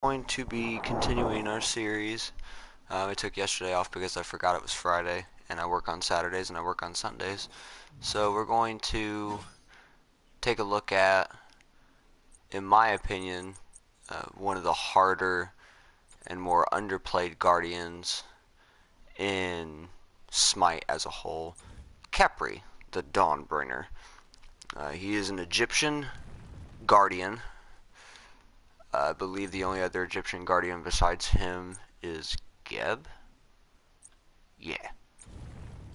Going to be continuing our series. I took yesterday off because I forgot it was Friday, and I work on Saturdays and I work on Sundays. So we're going to take a look at, in my opinion, one of the harder and more underplayed Guardians in Smite as a whole, Khepri, the Dawnbringer. He is an Egyptian Guardian. I believe the only other Egyptian Guardian besides him is Geb. Yeah.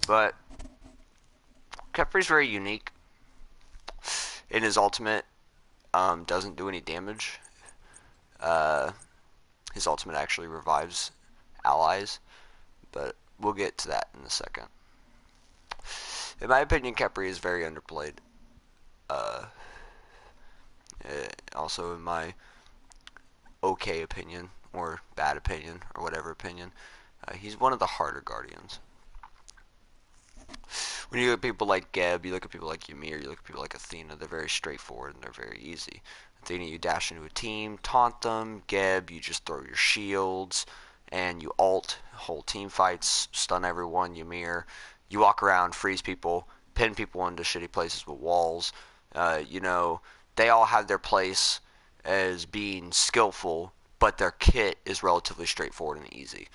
But Khepri's very unique. In his ultimate, doesn't do any damage. Uh, his ultimate actually revives allies, but we'll get to that in a second. In my opinion, Khepri is very underplayed. Uh, Also, in my okay opinion, or bad opinion, or whatever opinion, he's one of the harder Guardians. When you look at people like Geb, you look at people like Ymir, you look at people like Athena, they're very straightforward and they're very easy. Athena, you dash into a team, taunt them. Geb, you just throw your shields and you ult, whole team fights, stun everyone. Ymir, you walk around, freeze people, pin people into shitty places with walls. They all have their place as being skillful, but their kit is relatively straightforward and easy.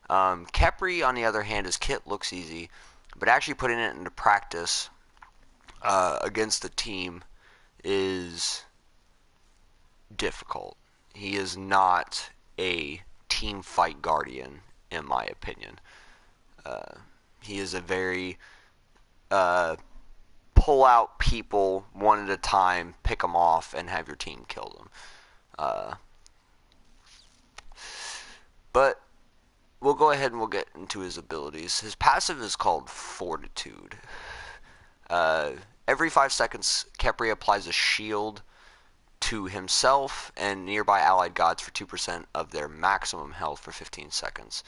Khepri, on the other hand, his kit looks easy, but actually putting it into practice against the team is difficult. He is not a team fight guardian, in my opinion. He is a very pull out people one at a time, pick them off, and have your team kill them. Uh, but we'll go ahead and we'll get into his abilities. His passive is called Fortitude. Uh, every 5 seconds, Khepri applies a shield to himself and nearby allied gods for 2% of their maximum health for 15 seconds.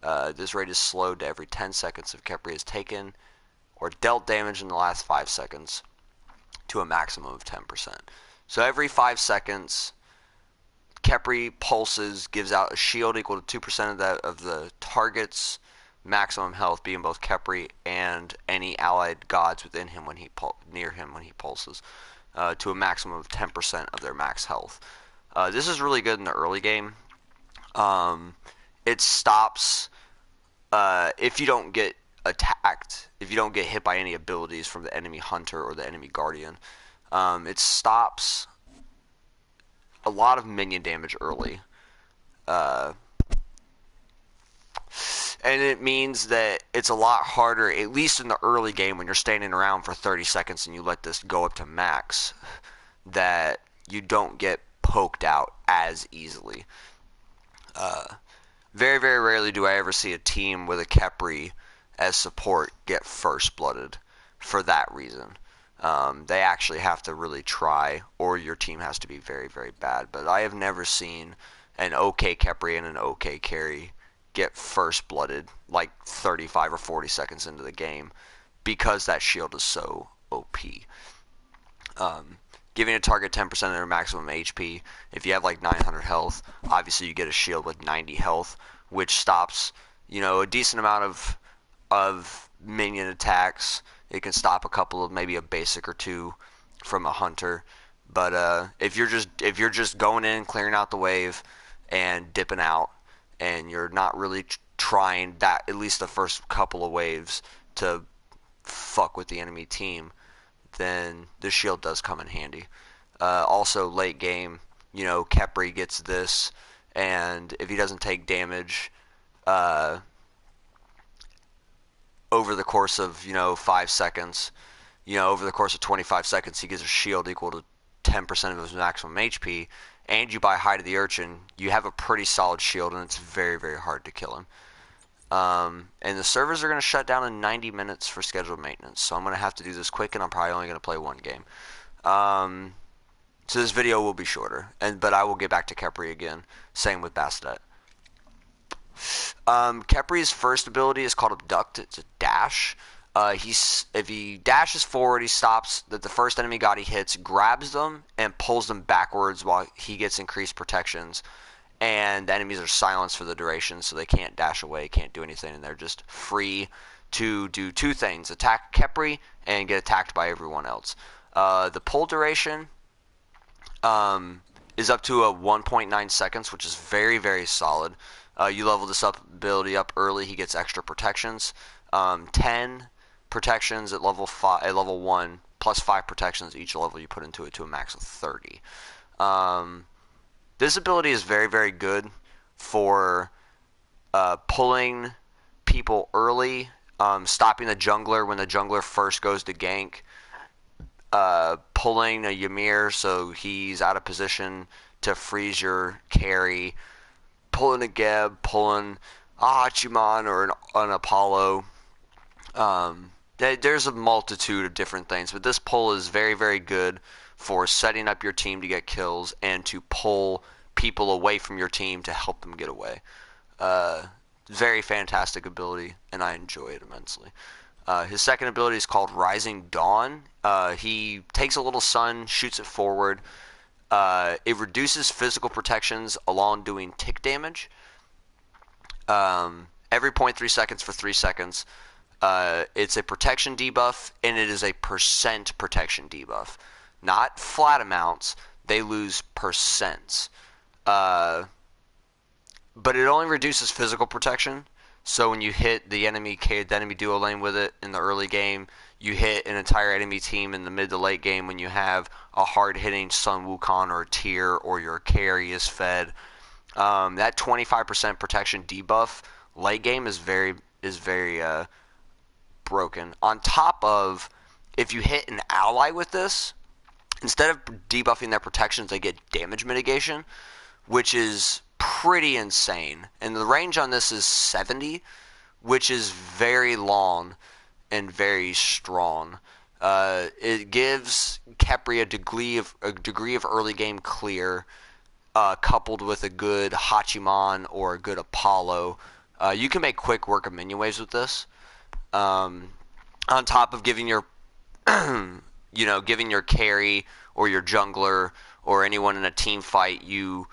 This rate is slowed to every 10 seconds if Khepri is taken or dealt damage in the last 5 seconds to a maximum of 10%. So every 5 seconds, Khepri pulses, gives out a shield equal to 2% of the target's maximum health, being both Khepri and any allied gods within him near him when he pulses, to a maximum of 10% of their max health. This is really good in the early game. It stops if you don't get attacked, if you don't get hit by any abilities from the enemy hunter or the enemy guardian. It stops a lot of minion damage early. Uh, and it means that it's a lot harder, at least in the early game when you're standing around for 30 seconds and you let this go up to max, that you don't get poked out as easily. Very, very rarely do I ever see a team with a Khepri as support get first blooded for that reason. They actually have to really try, or your team has to be very, very bad. But I have never seen an OK Khepri and an OK carry get first blooded like 35 or 40 seconds into the game because that shield is so OP. Giving a target 10% of their maximum HP. If you have like 900 health, obviously you get a shield with 90 health, which stops, a decent amount of minion attacks. It can stop a couple of, maybe a basic or two from a hunter. But if you're just going in, clearing out the wave, and dipping out, and you're not really trying that, at least the first couple of waves, to fuck with the enemy team, then the shield does come in handy. Also, late game, Khepri gets this, and if he doesn't take damage over the course of 5 seconds, over the course of 25 seconds, he gets a shield equal to 10% of his maximum HP, and you buy Hide of the Urchin, you have a pretty solid shield, and it's very, very hard to kill him. And the servers are going to shut down in 90 minutes for scheduled maintenance, so I'm going to have to do this quick, and I'm probably only going to play one game. So this video will be shorter, but I will get back to Khepri again. Same with Bastet. Khepri's first ability is called Abduct. It's a dash. If he dashes forward, he stops the first enemy god he hits, grabs them, and pulls them backwards while he gets increased protections. and the enemies are silenced for the duration, so they can't dash away, can't do anything, and they're just free to do two things: attack Khepri and get attacked by everyone else. The pull duration is up to a 1.9 seconds, which is very, very solid. You level this ability up early, he gets extra protections. 10 protections at level 1, plus 5 protections each level you put into it to a max of 30. This ability is very, very good for pulling people early, stopping the jungler when the jungler first goes to gank, pulling a Ymir so he's out of position to freeze your carry, pulling a Geb, pulling a Hachiman or an Apollo. There's a multitude of different things, but this pull is very, very good for setting up your team to get kills and to pull people away from your team to help them get away. Very fantastic ability, and I enjoy it immensely. His second ability is called Rising Dawn. He takes a little sun, shoots it forward. It reduces physical protections along doing tick damage. Every 0.3 seconds for 3 seconds. It's a protection debuff, and it is a percent protection debuff. Not flat amounts, they lose percents. But it only reduces physical protection. So when you hit the enemy duo lane with it in the early game, you hit an entire enemy team in the mid to late game when you have a hard-hitting Sun Wukong or a Tyr or your carry is fed. That 25% protection debuff late game is very broken. On top of, if you hit an ally with this, instead of debuffing their protections, they get damage mitigation, which is pretty insane. And the range on this is 70, which is very long and very strong. It gives Khepri a degree of early game clear, coupled with a good Hachiman or a good Apollo. You can make quick work of minion waves with this. On top of giving your giving your carry or your jungler or anyone in a team fight, you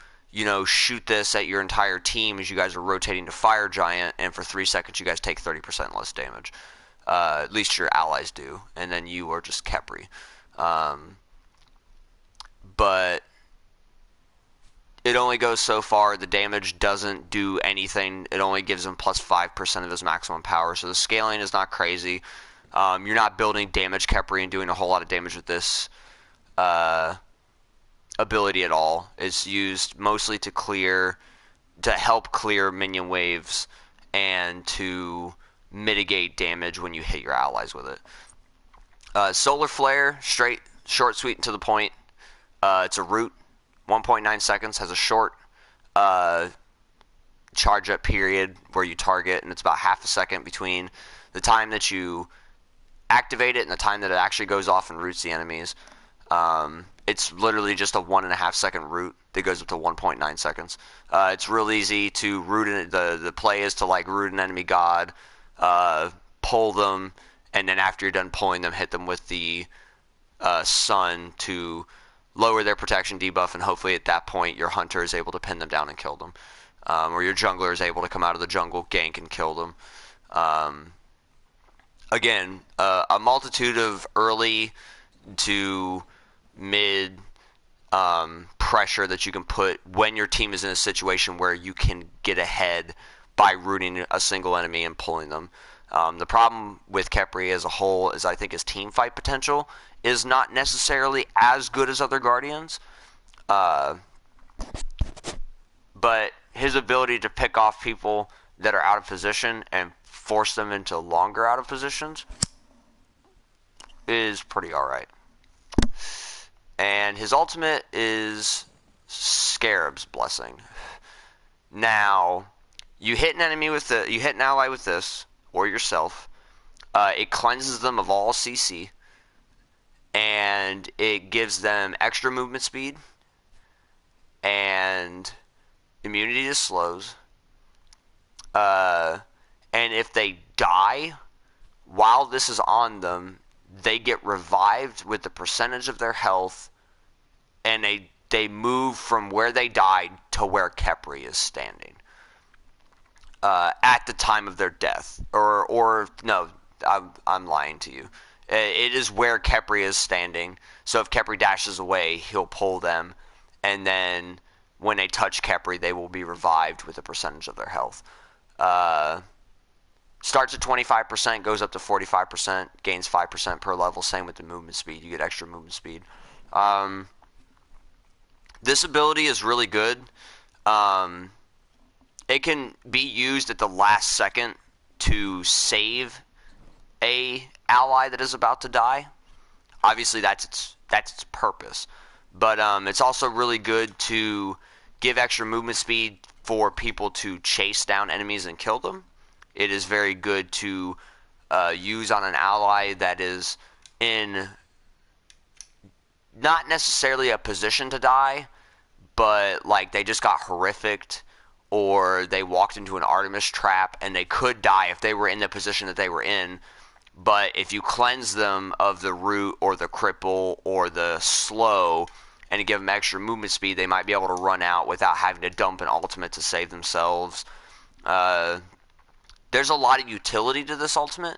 shoot this at your entire team as you guys are rotating to Fire Giant, and for 3 seconds you guys take 30% less damage. At least your allies do, and then you are just Khepri. But it only goes so far. The damage doesn't do anything. It only gives him plus 5% of his maximum power, so the scaling is not crazy. You're not building damage Khepri and doing a whole lot of damage with this ability at all. It's used mostly to help clear minion waves and to mitigate damage when you hit your allies with it. Solar Flare, straight, short, sweet, and to the point. It's a root, 1.9 seconds, has a short charge up period where you target, and it's about half a second between the time that you activate it and the time that it actually goes off and roots the enemies. It's literally just a 1.5 second root that goes up to 1.9 seconds. It's real easy to root the play is to root an enemy god, pull them, and then after you're done pulling them, hit them with the sun to lower their protection debuff, and hopefully at that point your hunter is able to pin them down and kill them, or your jungler is able to come out of the jungle, gank, and kill them. Again, a multitude of early to mid pressure that you can put when your team is in a situation where you can get ahead by rooting a single enemy and pulling them. The problem with Khepri as a whole is I think his team fight potential is not necessarily as good as other Guardians, but his ability to pick off people that are out of position and force them into longer out of positions is pretty alright. And his ultimate is Scarab's Blessing. Now, you hit an ally with this, or yourself. It cleanses them of all CC, and it gives them extra movement speed and immunity to slows. And if they die while this is on them, they get revived with the percentage of their health, and they move from where they died to where Khepri is standing at the time of their death. Or no, I'm lying to you. It is where Khepri is standing. So if Khepri dashes away, he'll pull them, and then when they touch Khepri, they will be revived with a percentage of their health. Starts at 25%, goes up to 45%, gains 5% per level. Same with the movement speed. You get extra movement speed. This ability is really good. It can be used at the last second to save a ally that is about to die. Obviously, that's its purpose. But it's also really good to give extra movement speed for people to chase down enemies and kill them. It is very good to use on an ally that is in not necessarily a position to die, but like they just got horrificed, or they walked into an Artemis trap and they could die if they were in the position that they were in. But if you cleanse them of the root or the cripple or the slow and you give them extra movement speed, they might be able to run out without having to dump an ultimate to save themselves. There's a lot of utility to this ultimate,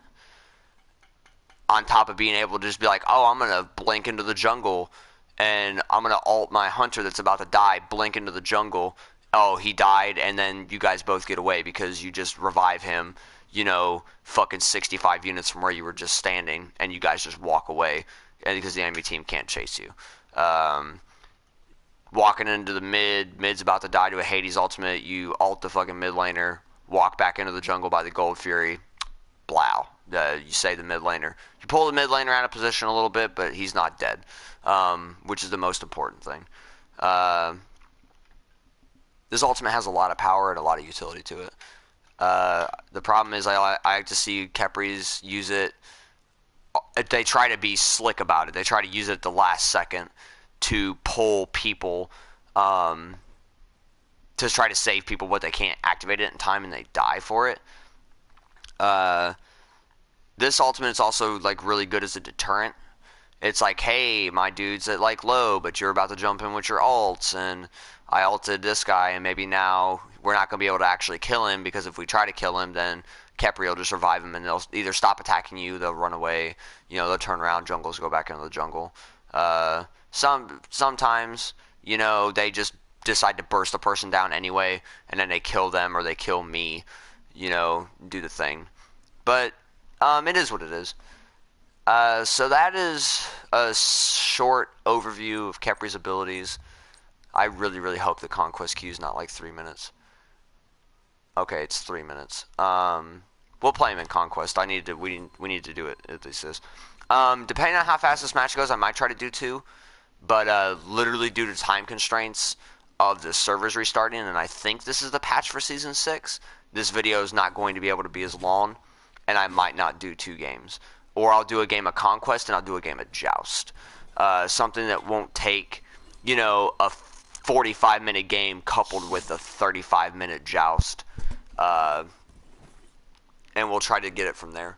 on top of being able to just be like, oh, I'm going to blink into the jungle, and I'm going to ult my hunter that's about to die, blink into the jungle. Oh, he died, and then you guys both get away because you just revive him, fucking 65 units from where you were just standing, and you guys just walk away because the enemy team can't chase you. Walking into the mid's about to die to a Hades ultimate, you ult the fucking mid laner, walk back into the jungle by the Gold Fury, blow. You save the mid laner. You pull the mid laner out of position a little bit, but he's not dead, which is the most important thing. This ultimate has a lot of power and a lot of utility to it. The problem is I like to see Khepris use it. They try to be slick about it. They try to use it at the last second to pull people, to try to save people, but they can't activate it in time and they die for it. This ultimate is also like really good as a deterrent. It's like, hey, my dude's at like low, but you're about to jump in with your ults, and I ulted this guy, and maybe now we're not going to be able to actually kill him, because if we try to kill him, then Khepri will just revive him, and they'll either stop attacking you, they'll run away, they'll turn around, jungles go back into the jungle. Sometimes, they just decide to burst a person down anyway, and then they kill them or they kill me, do the thing. But it is what it is. So that is a short overview of Khepri's abilities. I really, really hope the conquest queue is not like 3 minutes. Okay, it's 3 minutes. We'll play him in conquest. We need to do it at least this. Depending on how fast this match goes, I might try to do 2. But literally due to time constraints of the servers restarting, and I think this is the patch for Season 6, this video is not going to be able to be as long, and I might not do 2 games. Or I'll do a game of Conquest and I'll do a game of Joust. Something that won't take, a 45-minute game coupled with a 35-minute Joust. And we'll try to get it from there.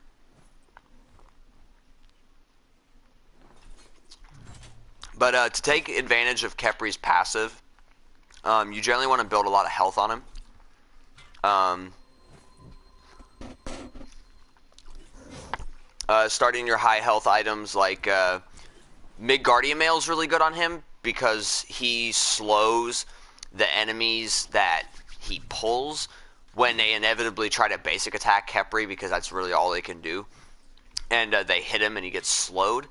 But to take advantage of Khepri's passive, you generally want to build a lot of health on him. Starting your high health items like Mid-Guardian Mail is really good on him because he slows the enemies that he pulls when they inevitably try to basic attack Khepri, because that's really all they can do. And they hit him and he gets slowed.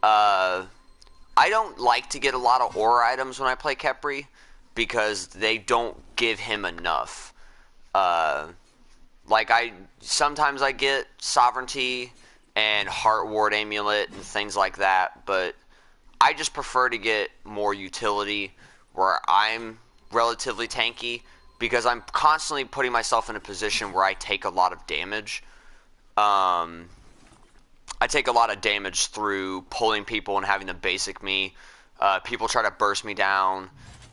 I don't like to get a lot of aura items when I play Khepri because they don't give him enough. Sometimes I get Sovereignty and Heart Ward Amulet and things like that, but I just prefer to get more utility where I'm relatively tanky, because I'm constantly putting myself in a position where I take a lot of damage. I take a lot of damage through pulling people and having them basic me. People try to burst me down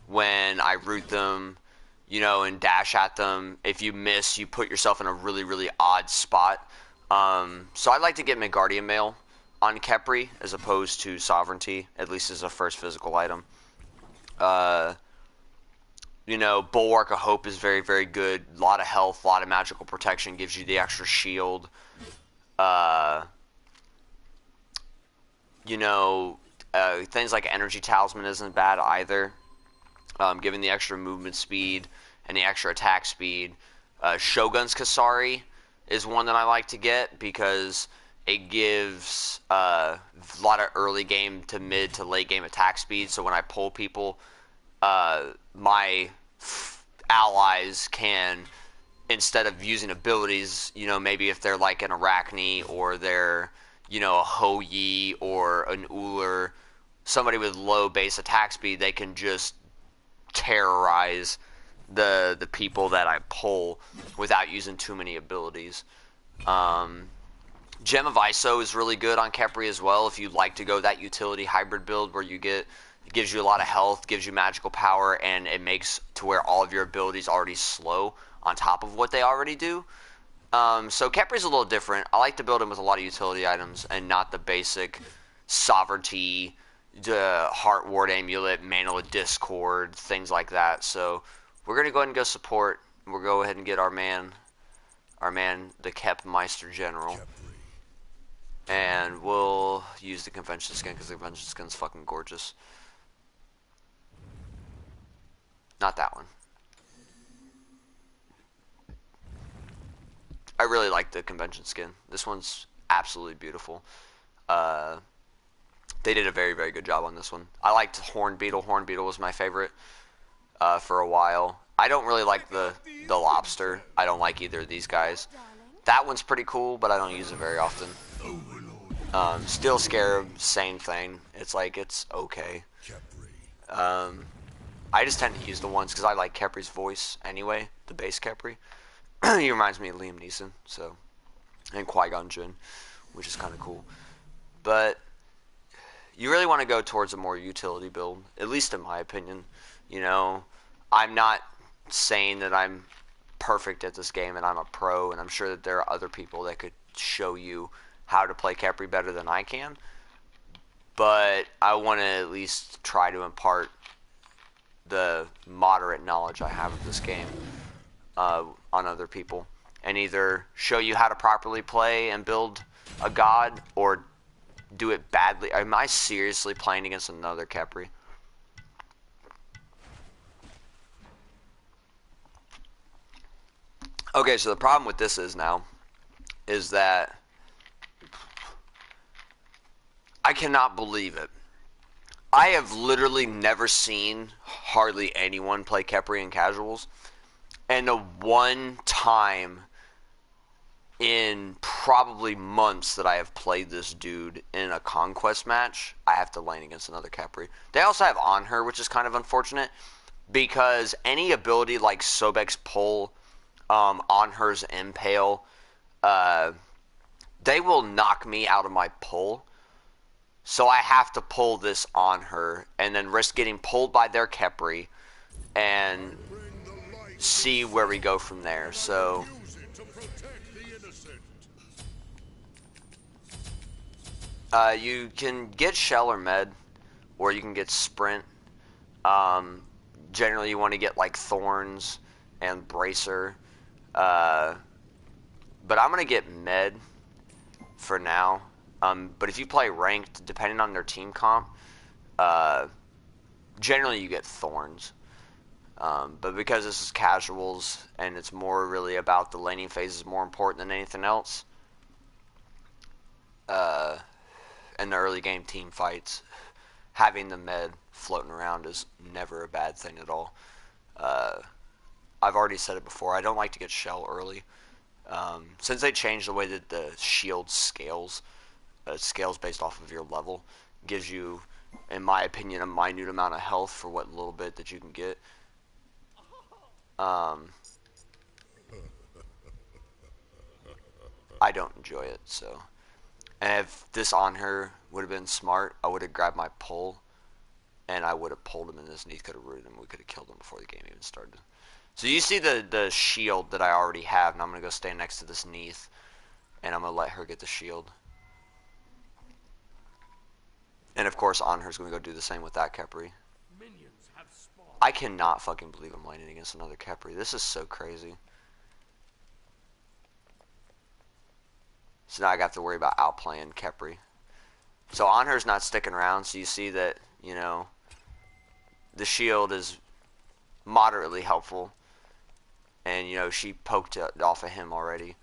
when I root them, and dash at them. If you miss, you put yourself in a really, really odd spot. So I like to get Mid-Guardian Mail on Khepri as opposed to Sovereignty, at least as a first physical item. You know, Bulwark of Hope is very, very good. A lot of health, a lot of magical protection, gives you the extra shield. Uh, you know, things like Energy Talisman isn't bad either. Giving the extra movement speed and the extra attack speed. Shogun's Kasari is one that I like to get because it gives a lot of early game to mid to late game attack speed. So when I pull people, my allies can, instead of using abilities, you know, maybe if they're like an Arachne or they're, you know, a Ho-Yi or an Uller, somebody with low base attack speed, they can just terrorize the people that I pull without using too many abilities. Gem of ISO is really good on Khepri as well if you like to go that utility hybrid build where you get, it gives you a lot of health, gives you magical power, and it makes to where all of your abilities already slow on top of what they already do. So Khepri's a little different. I like to build him with a lot of utility items and not the basic sovereignty, the Heart Ward Amulet, Mantle of Discord, things like that. So we're gonna go ahead and go support. We'll go ahead and get our man, the Kepmeister General, and we'll use the convention skin because the convention skin's fucking gorgeous. Not that one. I really like the convention skin. This one's absolutely beautiful. They did a very, very good job on this one. I liked Horn Beetle. Horn Beetle was my favorite for a while. I don't really like the lobster. I don't like either of these guys. That one's pretty cool, but I don't use it very often. Steel Scarab, same thing. It's like, it's okay. I just tend to use the ones because I like Khepri's voice anyway, the base Khepri. He reminds me of Liam Neeson, so, and Qui-Gon Jinn, which is kind of cool. But you really want to go towards a more utility build, at least in my opinion. You know, I'm not saying that I'm perfect at this game and I'm a pro, and I'm sure that there are other people that could show you how to play Khepri better than I can. But I want to at least try to impart the moderate knowledge I have of this game on other people, and either show you how to properly play and build a god, or do it badly. Am I seriously playing against another Khepri? Okay, so the problem with this is that I cannot believe it. I have literally never seen hardly anyone play Khepri in casuals, and the one time in probably months that I have played this dude in a conquest match, I have to lane against another Khepri. They also have On Her, which is kind of unfortunate, because any ability like Sobek's Pull, On Her's Impale, they will knock me out of my pull. So I have to pull this On Her and then risk getting pulled by their Khepri and see where we go from there. So you can get Shell or Med, or you can get Sprint. Generally, you want to get like Thorns and Bracer. But I'm going to get Med for now. But if you play ranked, depending on their team comp, generally you get Thorns. But because this is casuals and it's more really about the laning phase is more important than anything else, in the early game team fights, having the med floating around is never a bad thing at all. I've already said it before, I don't like to get Shell early. Since they changed the way that the shield scales, scales based off of your level, gives you, in my opinion, a minute amount of health for what little bit that you can get. I don't enjoy it, so. And if this On Her would have been smart, I would have grabbed my pull, and I would have pulled him, and this Neath could have rooted him. We could have killed him before the game even started. So you see the shield that I already have, and I'm going to go stand next to this Neath, and I'm going to let her get the shield. And of course, On Her's going to go do the same with that Khepri. Minions have spawned. I cannot fucking believe I'm landing against another Khepri. This is so crazy. So now I got to worry about outplaying Khepri. So Anher's not sticking around, so you see that, you know, the shield is moderately helpful. And, you know, she poked it off of him already.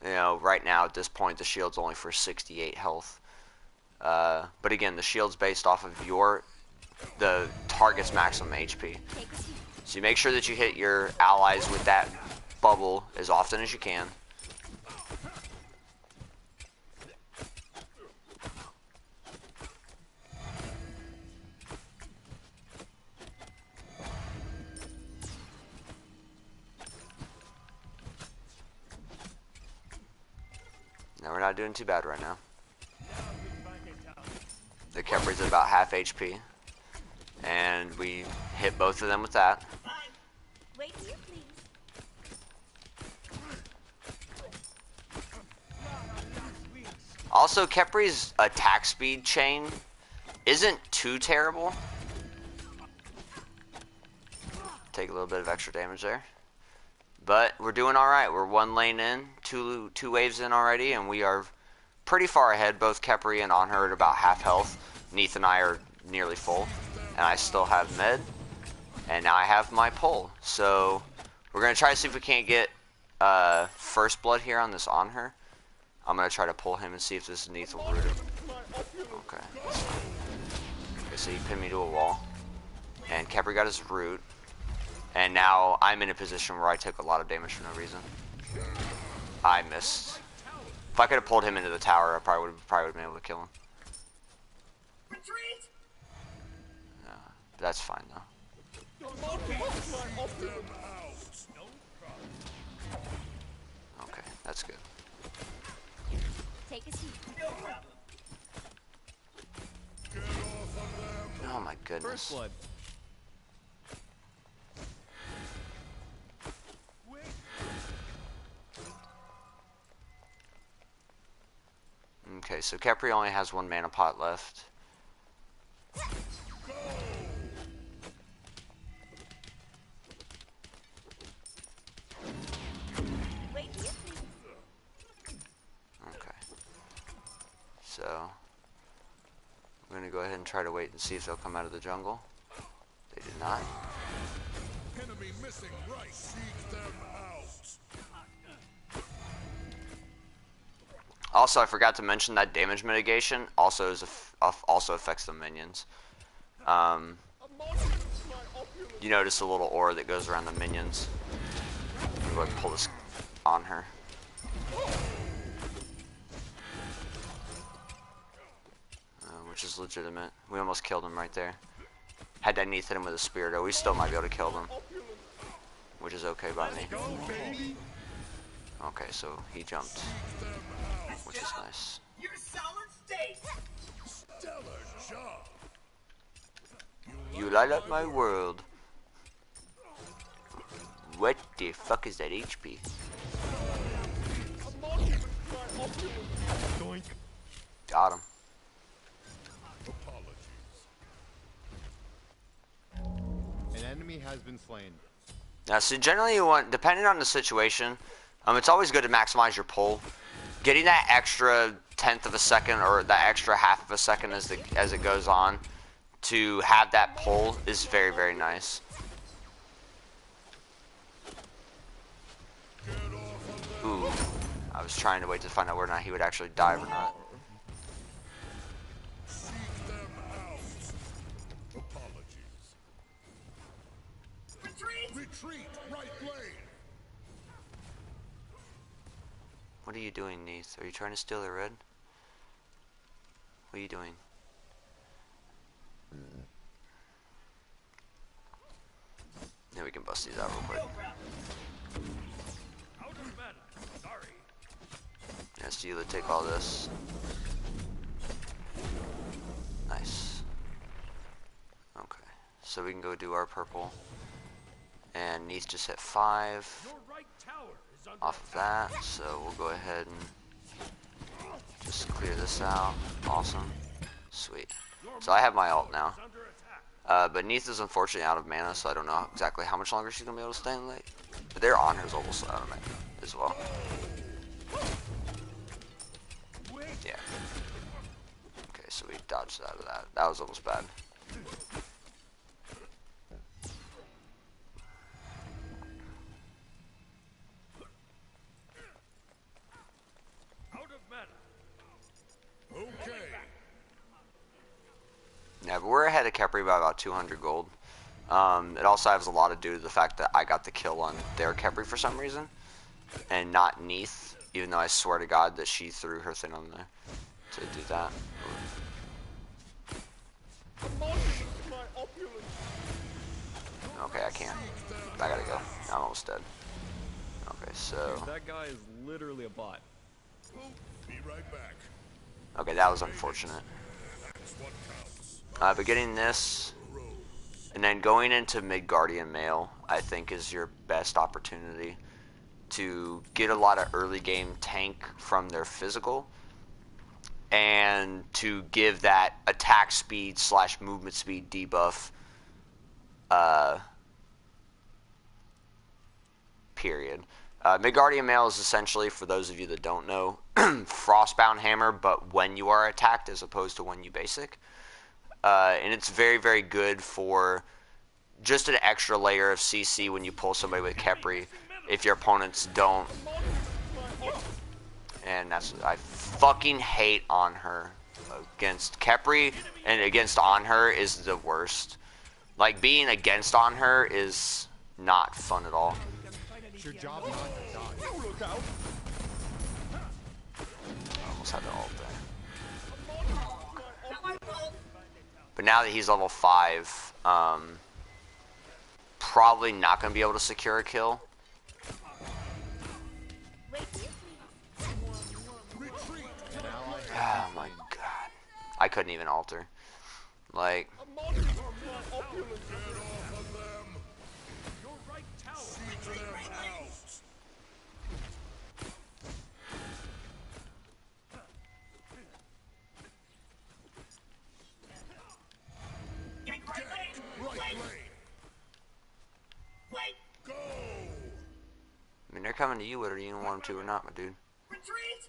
You know, right now at this point, the shield's only for 68 health. But again, the shield's based off of the target's maximum HP. So you make sure that you hit your allies with that bubble as often as you can. Now we're not doing too bad right now. The Khepri's at about half HP. And we hit both of them with that. Wait here, please. Also, Khepri's attack speed chain isn't too terrible. Take a little bit of extra damage there. But we're doing alright. We're one lane in, two waves in already, and we are pretty far ahead. Both Khepri and Anher at about half health. Neith and I are nearly full. And I still have med. And now I have my pull. So we're going to try to see if we can't get first blood here on this Anher. I'm going to try to pull him and see if this Neith will root him. Okay, that's fine. Okay, so he pinned me to a wall. And Khepri got his root. And now I'm in a position where I took a lot of damage for no reason. I missed. If I could have pulled him into the tower, I probably would have been able to kill him. No, that's fine though. Okay, that's good. Take a seat. Oh my goodness. First blood. Okay, so Khepri only has one mana pot left. Wait here, please. Okay. So I'm gonna go ahead and try to wait and see if they'll come out of the jungle. They did not. Enemy missing right. Seek them out. Also, I forgot to mention that damage mitigation also also affects the minions. You notice a little aura that goes around the minions. I'm going to go ahead and pull this on her. Which is legitimate. We almost killed him right there. Had that Neith hit him with a spear though, we still might be able to kill them. Which is okay by me. Okay, so he jumped. Which is nice. You're solid state. Stellar job. You light up my world. What the fuck is that HP? Doink. Got him. An enemy has been slain. Now, so generally you want, depending on the situation, it's always good to maximize your pull. Getting that extra tenth of a second or that extra half of a second as it goes on to have that pull is very, very nice. Ooh, I was trying to wait to find out whether or not he would actually dive or not. Retreat, right lane. What are you doing, Neith? Are you trying to steal the red? What are you doing? Yeah, we can bust these out real quick. Yeah, so you take all this. Nice. Okay, so we can go do our purple. And Neith just hit 5 off of that, so we'll go ahead and just clear this out. Awesome. Sweet. So I have my ult now. But Neith is unfortunately out of mana, so I don't know exactly how much longer she's going to be able to stay in late. But their Honor's almost out of mana as well. Yeah. Okay, so we dodged out of that. That was almost bad. Out of mana. Okay. Yeah, but we're ahead of Khepri by about 200 gold. It also has a lot to do with the fact that I got the kill on their Khepri for some reason, and not Neith, even though I swear to God that she threw her thing on there to do that. Okay, I can't. I gotta go. I'm almost dead. Okay, so... That guy is literally a bot. Be right back. Okay, that was unfortunate. That's what counts. But getting this, and then going into Midgardian Mail, I think is your best opportunity to get a lot of early game tank from their physical, and to give that attack speed / movement speed debuff, period. Midgardian Mail is essentially, for those of you that don't know, Frostbound Hammer, but when you are attacked as opposed to when you basic. And it's very, very good for just an extra layer of CC when you pull somebody with Khepri if your opponents don't. And that's, I fucking hate on her. Against Khepri and against on her is the worst. Like, being against on her is not fun at all. It's your job not to die. I almost had the ult there. But now that he's level 5, probably not going to be able to secure a kill. Oh my god. I couldn't even alter. Like... I mean, they're coming to you whether you want them to or not, my dude. Retreat!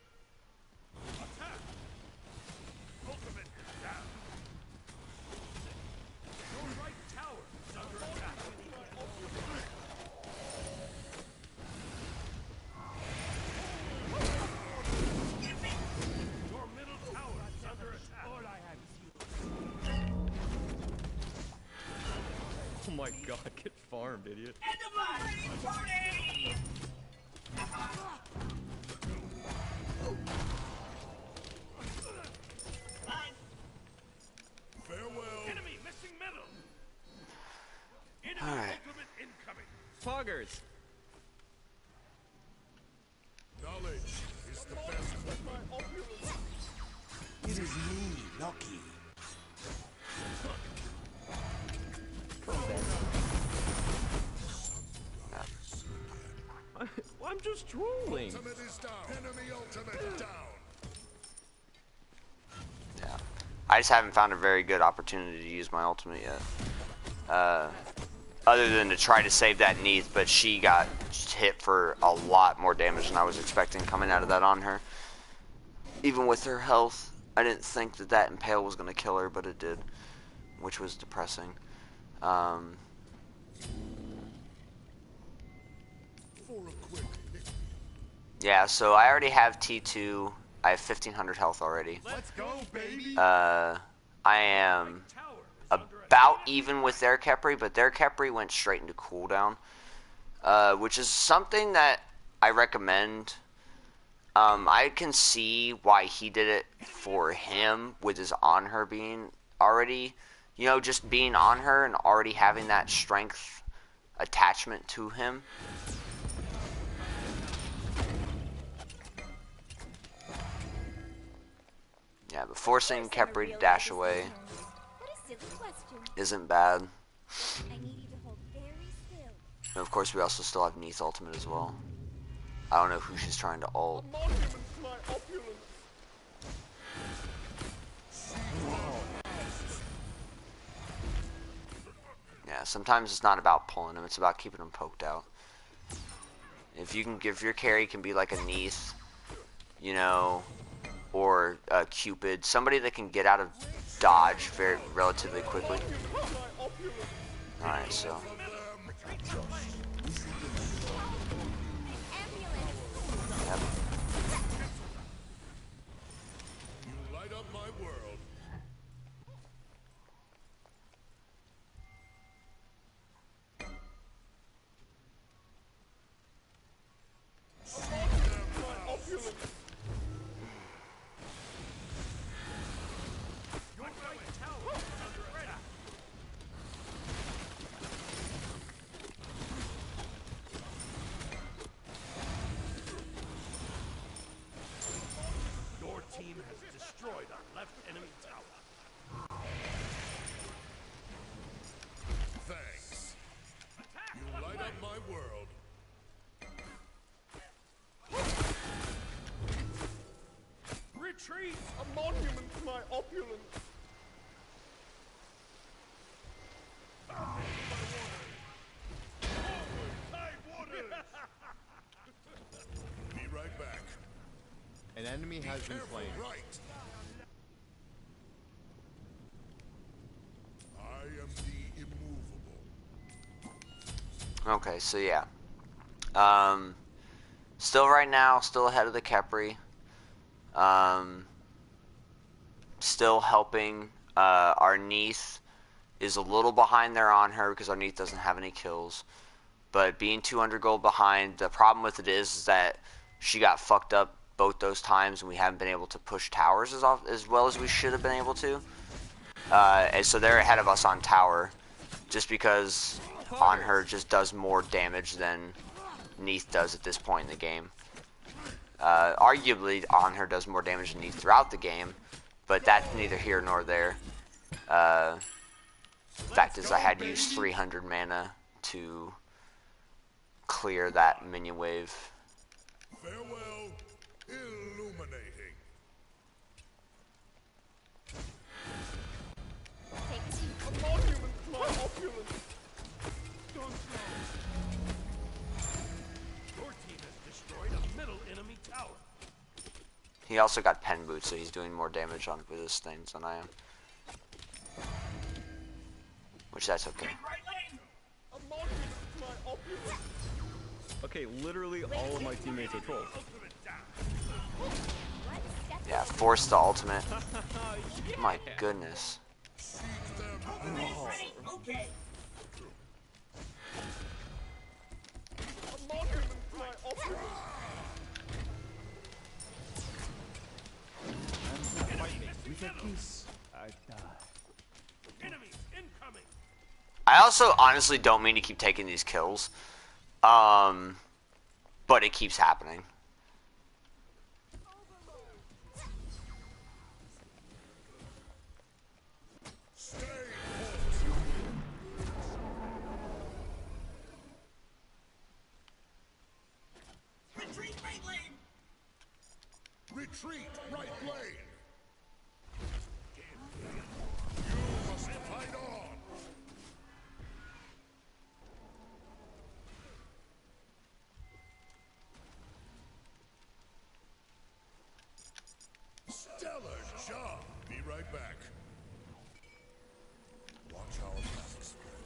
Ultimate is down. Your right tower is under attack. Your middle tower is under attack. All I have is you. Oh my god, get farmed, idiot. Farewell. Enemy missing middle. Enemy Alright. ultimate incoming. Foggers! Knowledge is the best weapon. It is me, Loki. I'm just trolling. Ultimate is down. Enemy ultimate down. Yeah. I just haven't found a very good opportunity to use my ultimate yet. Other than to try to save that Neith, but she got hit for a lot more damage than I was expecting coming out of that on her. Even with her health, I didn't think that that Impale was going to kill her, but it did, which was depressing. For a quick pick. Yeah, so I already have T2. I have 1500 health already. Let's go, baby! I am about even with their Khepri, but their Khepri went straight into cooldown, which is something that I recommend. I can see why he did it for him with his on her being already, you know, just being on her and already having that strength attachment to him. Yeah, but forcing Khepri to dash away What a silly question. isn't bad. I need you to hold very still. And of course, we also still have Neith ultimate as well. I don't know who she's trying to ult. Sometimes it's not about pulling them, it's about keeping them poked out. If your carry can be like a Neath, you know, or a Cupid, somebody that can get out of dodge relatively quickly. Alright, so. Yep. You light up my world. Your team has destroyed our left enemy tower. Thanks. You light up my world. Retreat! A monument to my opulence! Be right back. An enemy has been Careful, slain. right. I am the immovable. Okay, so yeah. Still right now, still ahead of the Khepri. Still helping. Our Neath is a little behind there on her because our Neath doesn't have any kills. But being 200 gold behind, the problem with it is that she got fucked up both those times and we haven't been able to push towers as well as we should have been able to. And so they're ahead of us on tower just because on her just does more damage than Neath does at this point in the game. Arguably, on her does more damage than Neath throughout the game, but that's neither here nor there. Fact is, I had to use 300 mana to clear that minion wave. Farewell, illuminating. Take a seat. A monument to my opulence! Don't Your team has destroyed a middle enemy tower. He also got pen boots, so he's doing more damage on with his things than I am. Which that's okay. A monument to my opulence! Okay, literally all of my teammates are trolls. One step Yeah, force the ultimate. My goodness. A monument to my opulence! Enemies incoming. I also honestly don't mean to keep taking these kills. But it keeps happening. Stay put. Retreat right lane. Retreat, right lane. You must fight on. Stellar job. Be right back. Watch our magic spread.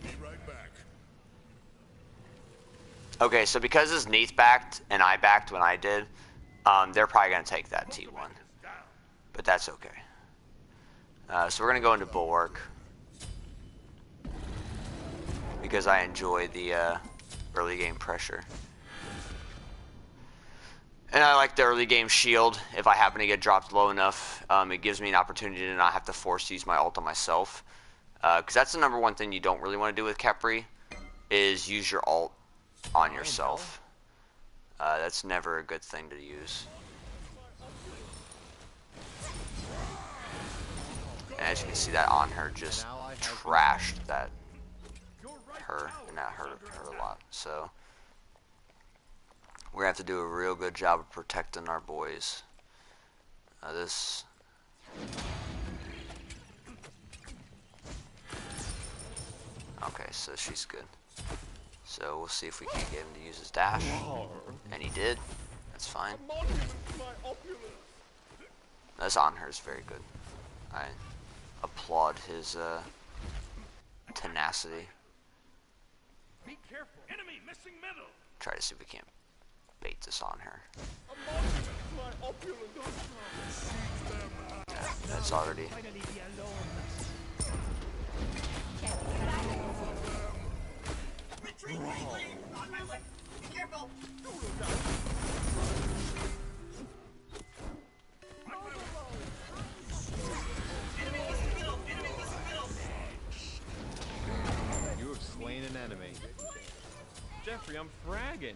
Be right back. Okay, so because it's Neath backed and I backed when I did, they're probably going to take that T1. But that's okay. So we're going to go into Bulwark. Because I enjoy the early game pressure. And I like the early game shield. If I happen to get dropped low enough, it gives me an opportunity to not have to force use my ult on myself. Because that's the number one thing you don't really want to do with Khepri, is use your ult on yourself. That's never a good thing to use. And as you can see, that on her just trashed that her, and that hurt her a lot. So we're gonna have to do a real good job of protecting our boys. Okay, so she's good. So we'll see if we can get him to use his dash. And he did. That's fine. A monument to my opulence. This on her is very good. I applaud his tenacity. Be careful. Enemy missing middle. Try to see if we can't bait this on her. A monument to my opulence. Yeah, that's already. Finally be alone. Retreat, please. On my way. Be careful. Enemy missing middle. Enemy missing middle. You have slain an enemy. Jeffrey, I'm fragging.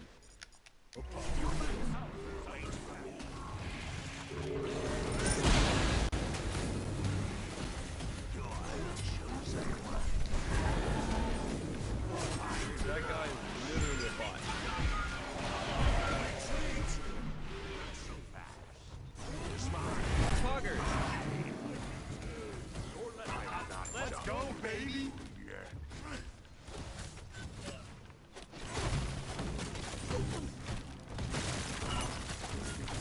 That guy is literally a bot. Poggers! Let's go, baby!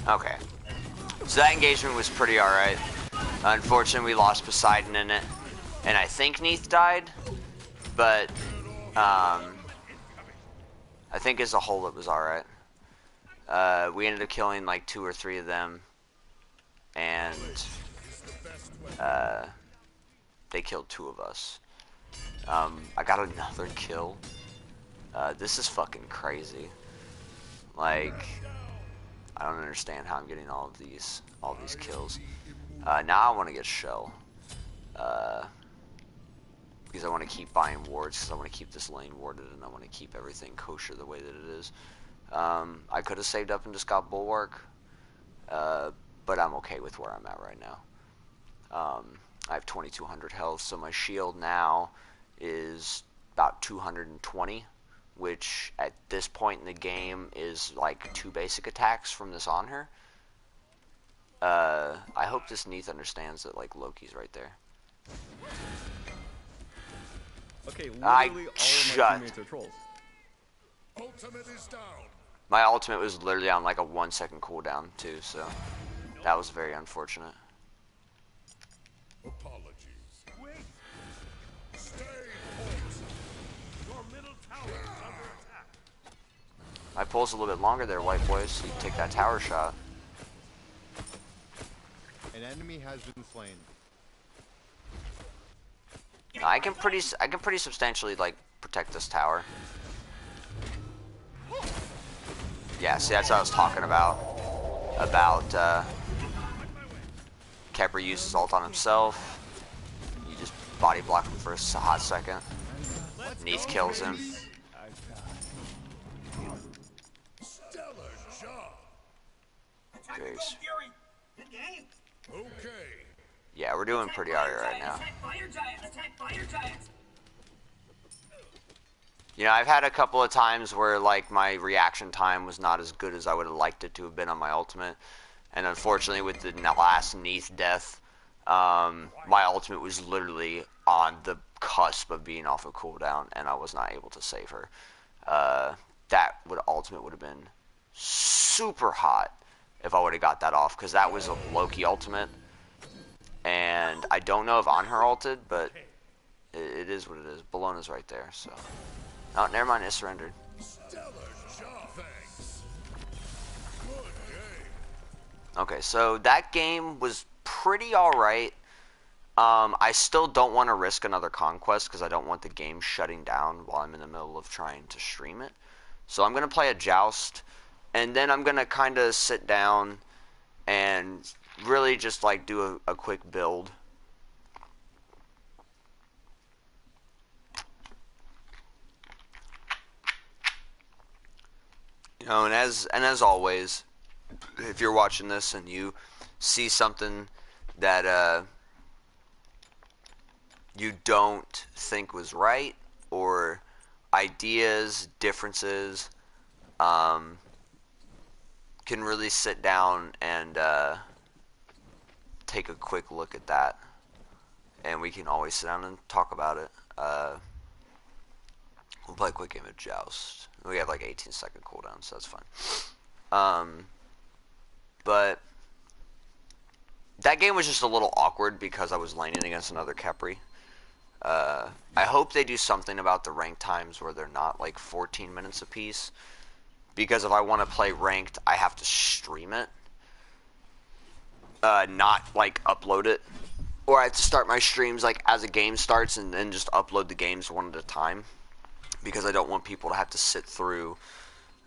Okay. So that engagement was pretty alright. Unfortunately, we lost Poseidon in it. And I think Neith died. But, I think as a whole it was alright. We ended up killing like 2 or 3 of them. And, they killed 2 of us. I got another kill. This is fucking crazy. Like, I don't understand how I'm getting all these kills. Now I want to get Shell. Because I want to keep buying wards, because I want to keep this lane warded, and I want to keep everything kosher the way that it is. I could have saved up and just got Bulwark, but I'm okay with where I'm at right now. I have 2200 health, so my shield now is about 220, which at this point in the game is like 2 basic attacks from this on her. I hope this Neith understands that like Loki's right there. Okay, literally I all of my shut. teammates are trolls. Ultimate is down. My ultimate was literally on like a 1-second cooldown too, so that was very unfortunate. Apologies. Wait. Stay put. Your middle tower is under attack. My pull's a little bit longer there, white boys, so you take that tower shot. An enemy has been slain. I can pretty substantially like protect this tower. Yeah, see that's what I was talking about. Khepri used his ult on himself. You just body block him for a hot second. Neith kills him. Stellar job. Attack Jeez. and go, Fury. Good game. Okay. Yeah, we're doing pretty alright right now. Attack fire giants. Attack fire giants. You know, I've had a couple of times where like my reaction time was not as good as I would have liked it to have been on my ultimate, and unfortunately with the last Neith death, my ultimate was literally on the cusp of being off a cooldown, and I was not able to save her. That ultimate would have been super hot if I would have got that off, because that was a Loki ultimate, and I don't know if on her ulted, but it is what it is. Bellona's right there, so. Oh, never mind, it surrendered. Stellar job. Thanks. Good game. Okay, so that game was pretty alright. I still don't want to risk another conquest because I don't want the game shutting down while I'm in the middle of trying to stream it. So I'm going to play a joust, and then I'm going to kind of sit down and really just like do a quick build. You know, and as always, if you're watching this and you see something that you don't think was right, or ideas, differences, can really sit down and take a quick look at that, and we can always sit down and talk about it. We'll play a quick game of Joust. We have like 18-second cooldown, so that's fine. But that game was just a little awkward because I was laning against another Khepri. I hope they do something about the rank times where they're not like 14 minutes apiece. Because if I want to play ranked, I have to stream it. Not like upload it. Or I have to start my streams like as a game starts and then just upload the games one at a time. Because I don't want people to have to sit through.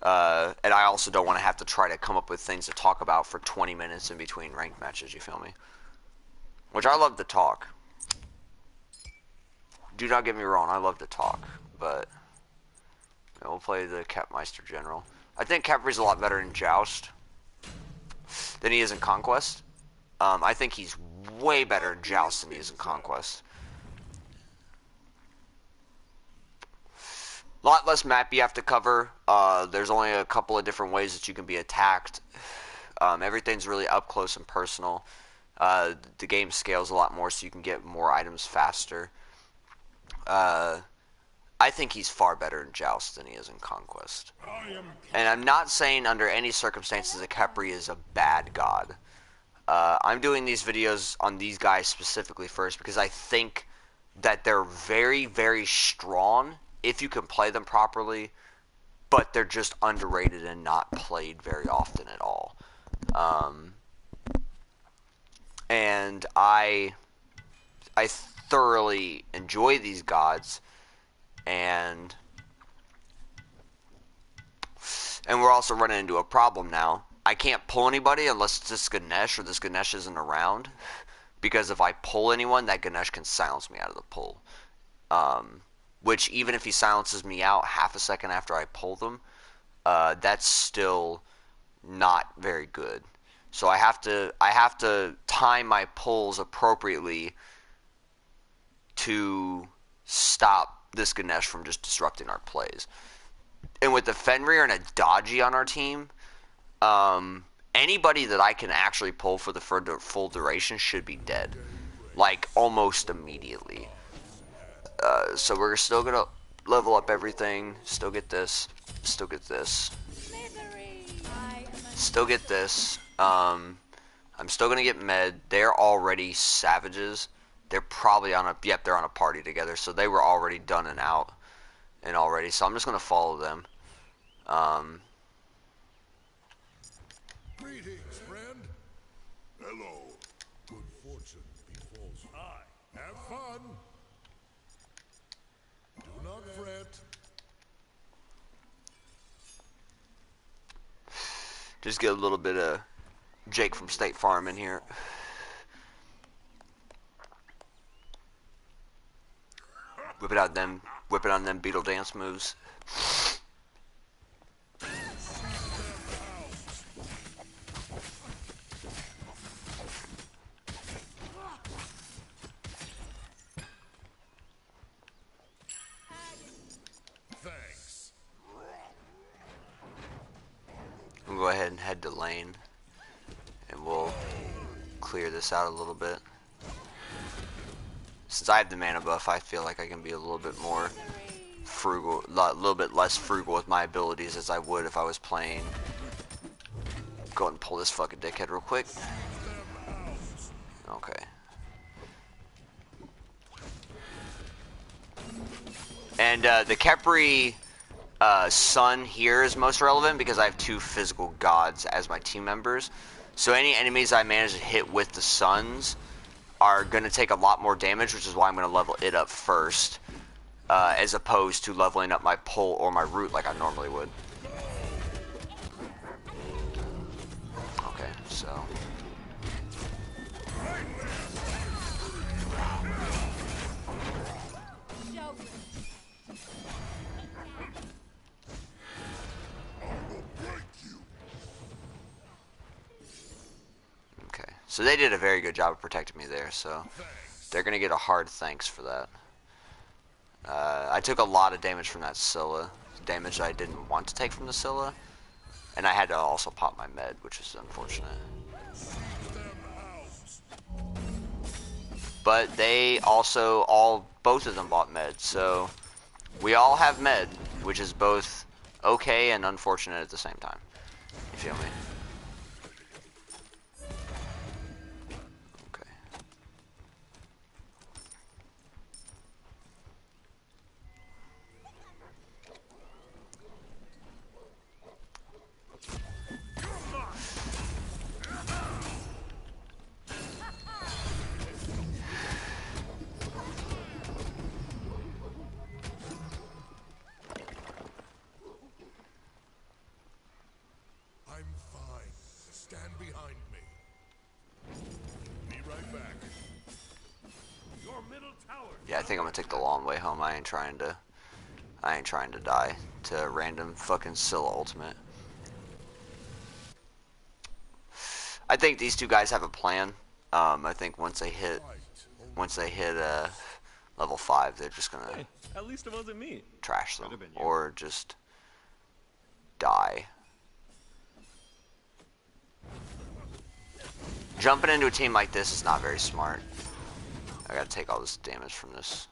And I also don't want to have to try to come up with things to talk about for 20 minutes in between ranked matches, you feel me? Which I love to talk. Do not get me wrong, I love to talk. But we'll play the Capmeister General. I think Khepri's a lot better in Joust than he is in Conquest. I think he's way better in Joust than he is in Conquest. A lot less map you have to cover. There's only a couple of different ways that you can be attacked. Everything's really up close and personal. The game scales a lot more so you can get more items faster. I think he's far better in Joust than he is in Conquest. And I'm not saying under any circumstances that Khepri is a bad god. I'm doing these videos on these guys specifically first because I think that they're very, very strong if you can play them properly, but they're just underrated and not played very often at all. And I thoroughly enjoy these gods, and we're also running into a problem now. I can't pull anybody unless it's this Ganesh or this Ganesh isn't around, because if I pull anyone, that Ganesh can silence me out of the pull. Which, even if he silences me out half a second after I pull them, that's still not very good. So I have to time my pulls appropriately to stop this Ganesh from just disrupting our plays. And with the Fenrir and a Dodgy on our team, anybody that I can actually pull for the full duration should be dead. Like, almost immediately. So we're still gonna level up everything. Still get this. Still get this. Still get this. I'm still gonna get med. They're already savages. They're probably on a, yep, they're on a party together. So they were already done and out. And already, so I'm just gonna follow them. Greetings, friend. Hello. Good fortune befalls you. Have fun. Do not fret. Just get a little bit of Jake from State Farm in here. Whip it on them Beetle dance moves. Thanks. We'll go ahead and head to lane, and we'll clear this out a little bit. Since I have the mana buff, I feel like I can be a little bit more frugal, a little bit less frugal with my abilities as I would if I was playing. Go ahead and pull this fucking dickhead real quick. Okay. And the Khepri Sun here is most relevant because I have two physical gods as my team members. So any enemies I manage to hit with the Suns are going to take a lot more damage, which is why I'm going to level it up first, as opposed to leveling up my pull or my root like I normally would. Okay, so... Okay, so they did a very good job of protecting me there, so they're going to get a hard thanks for that. I took a lot of damage from that Scylla, damage I didn't want to take from the Scylla, and I had to also pop my med, which is unfortunate. But they also, both of them bought med, so We all have med, which is both okay and unfortunate at the same time. You feel me? Okay. I'm fine. Stand behind me. Be right back. Your middle tower. Yeah, I think I'm gonna take the long way home. I ain't trying to die to a random fucking Scylla ultimate. I think these two guys have a plan. I think once they hit level 5, they're just gonna Hey, at least it wasn't me. trash them Could've been you. or just die. Jumping into a team like this is not very smart. I gotta take all this damage from this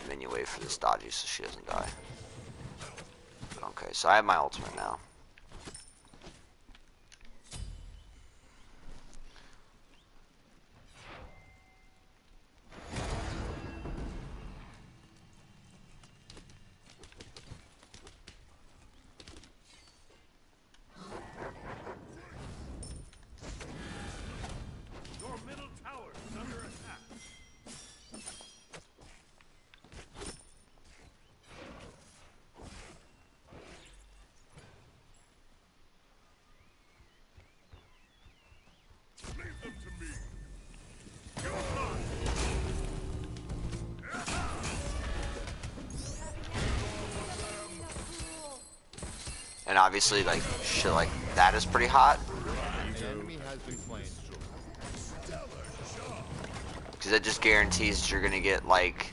minion wave for this dodgy so she doesn't die. Okay, so I have my ultimate now. Your middle tower is under attack. Leave them to me. And obviously, like, shit like that is pretty hot. The enemy has been slain. Because that just guarantees that you're gonna get, like,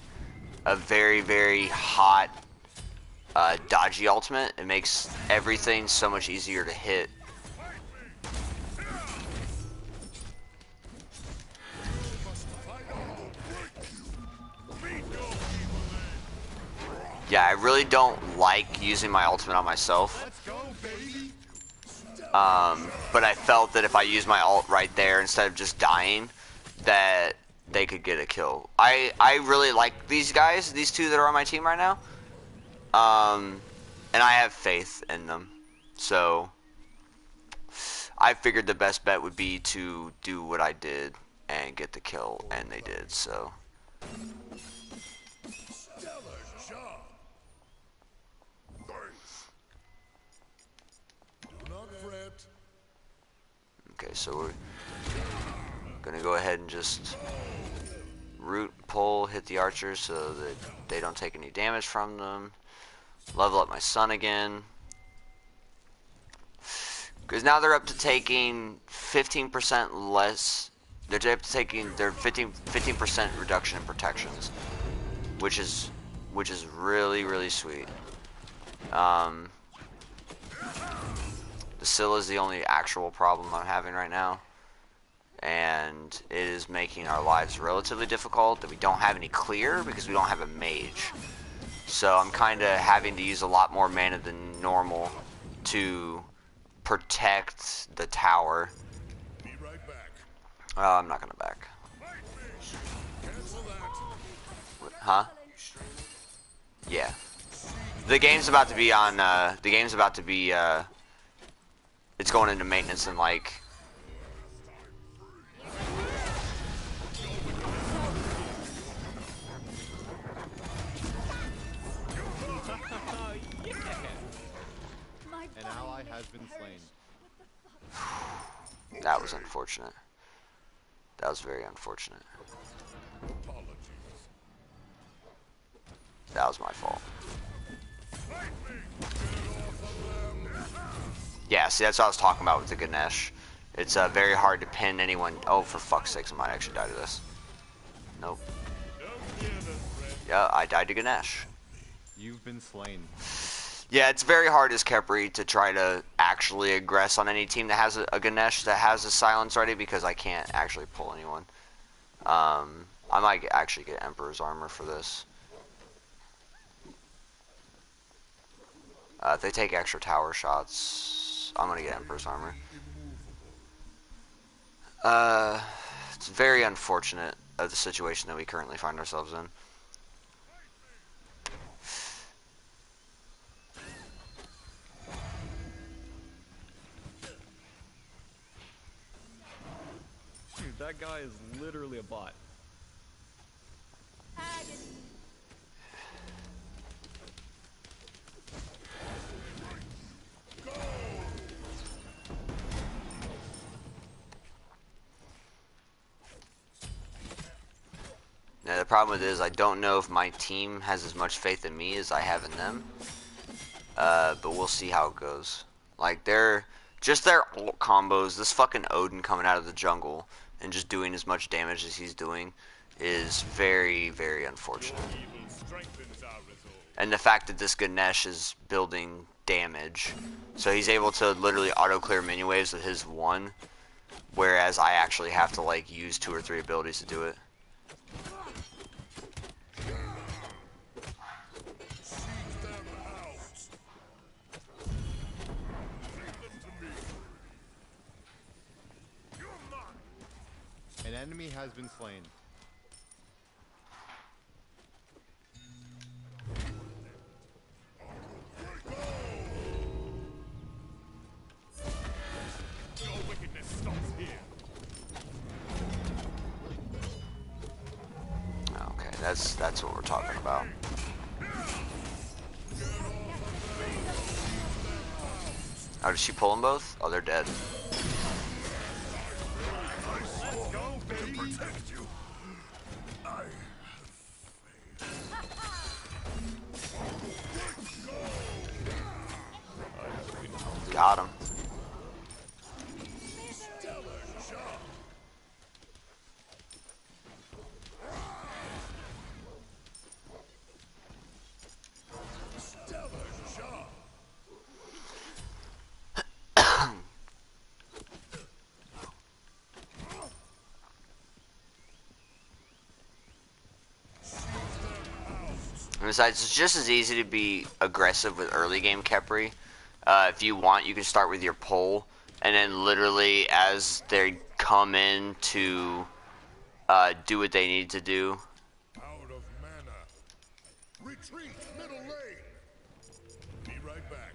a very, very hot, dodgy ultimate. It makes everything so much easier to hit. Yeah, I really don't like using my ultimate on myself. But I felt that if I used my ult right there instead of just dying, that they could get a kill. I really like these guys, these two that are on my team right now. And I have faith in them. So I figured the best bet would be to do what I did and get the kill, and they did, so. Stellar job. Thanks. Do not fret. Okay, so we're gonna go ahead and just root, pull, hit the archers so that they don't take any damage from them. Level up my son again. Because now they're up to taking 15% less. They're up to taking their 15% reduction in protections, which is really, really sweet. The Scylla is the only actual problem I'm having right now, and it is making our lives relatively difficult. That we don't have any clear because we don't have a mage. So I'm kind of having to use a lot more mana than normal to protect the tower. Be right back. I'm not gonna back. Cancel that. Huh? Yeah. The game's about to be on. The game's about to be. It's going into maintenance in like. My An ally has been slain. That was unfortunate. That was very unfortunate. Apologies. That was my fault. Yeah, see, that's what I was talking about with the Ganesh. It's very hard to pin anyone. Oh, for fuck's sakes, I might actually die to this. Nope. Yeah, I died to Ganesh. You've been slain. Yeah, it's very hard as Khepri to try to actually aggress on any team that has a Ganesh that has a silence ready because I can't actually pull anyone. I might actually get Emperor's armor for this. If they take extra tower shots, I'm gonna get Emperor's Armor. It's very unfortunate of the situation that we currently find ourselves in. Dude, that guy is literally a bot. Now, the problem with it is I don't know if my team has as much faith in me as I have in them. But we'll see how it goes. Like, just their ult combos, this fucking Odin coming out of the jungle and just doing as much damage as he's doing is very, very unfortunate. And the fact that this Ganesh is building damage, so he's able to literally auto-clear minion waves with his one, whereas I actually have to, like, use 2 or 3 abilities to do it. An enemy has been slain. Your wickedness stops here. Okay, that's what we're talking about. Oh, did she pull them both? Oh, they're dead. Got him. And besides, it's just as easy to be aggressive with early game Khepri. If you want, you can start with your pull, and then literally as they come in to do what they need to do. Out of mana. Retreat, middle lane. Be right back.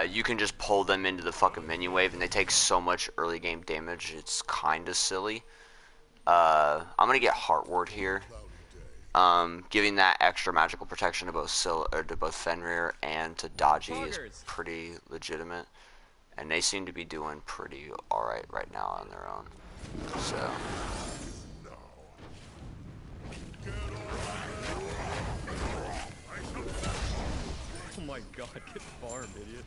You can just pull them into the fucking minion wave, and they take so much early game damage. It's kind of silly. I'm gonna get Heart Ward here. Giving that extra magical protection to both Fenrir and to Dodgy is pretty legitimate, and they seem to be doing pretty alright right now on their own. So. Oh my god, get farmed, idiot.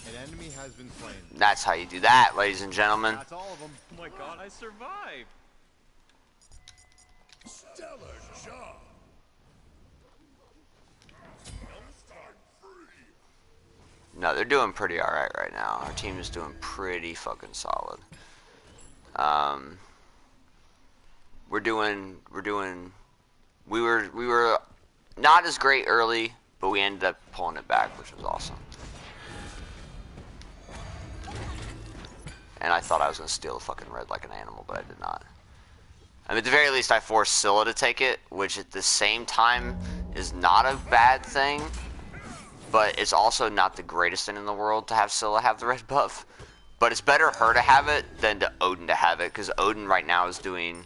An enemy has been slain. That's how you do that, ladies and gentlemen. That's all of them. Oh my god, I survived! Stellar job. No, they're doing pretty alright right now. Our team is doing pretty fucking solid. We were not as great early, but we ended up pulling it back, which was awesome. And I thought I was going to steal the fucking red like an animal, but I did not. I mean, at the very least, I forced Scylla to take it, which at the same time is not a bad thing, but it's also not the greatest thing in the world to have Scylla have the red buff. But it's better her to have it than to Odin to have it, because Odin right now is doing...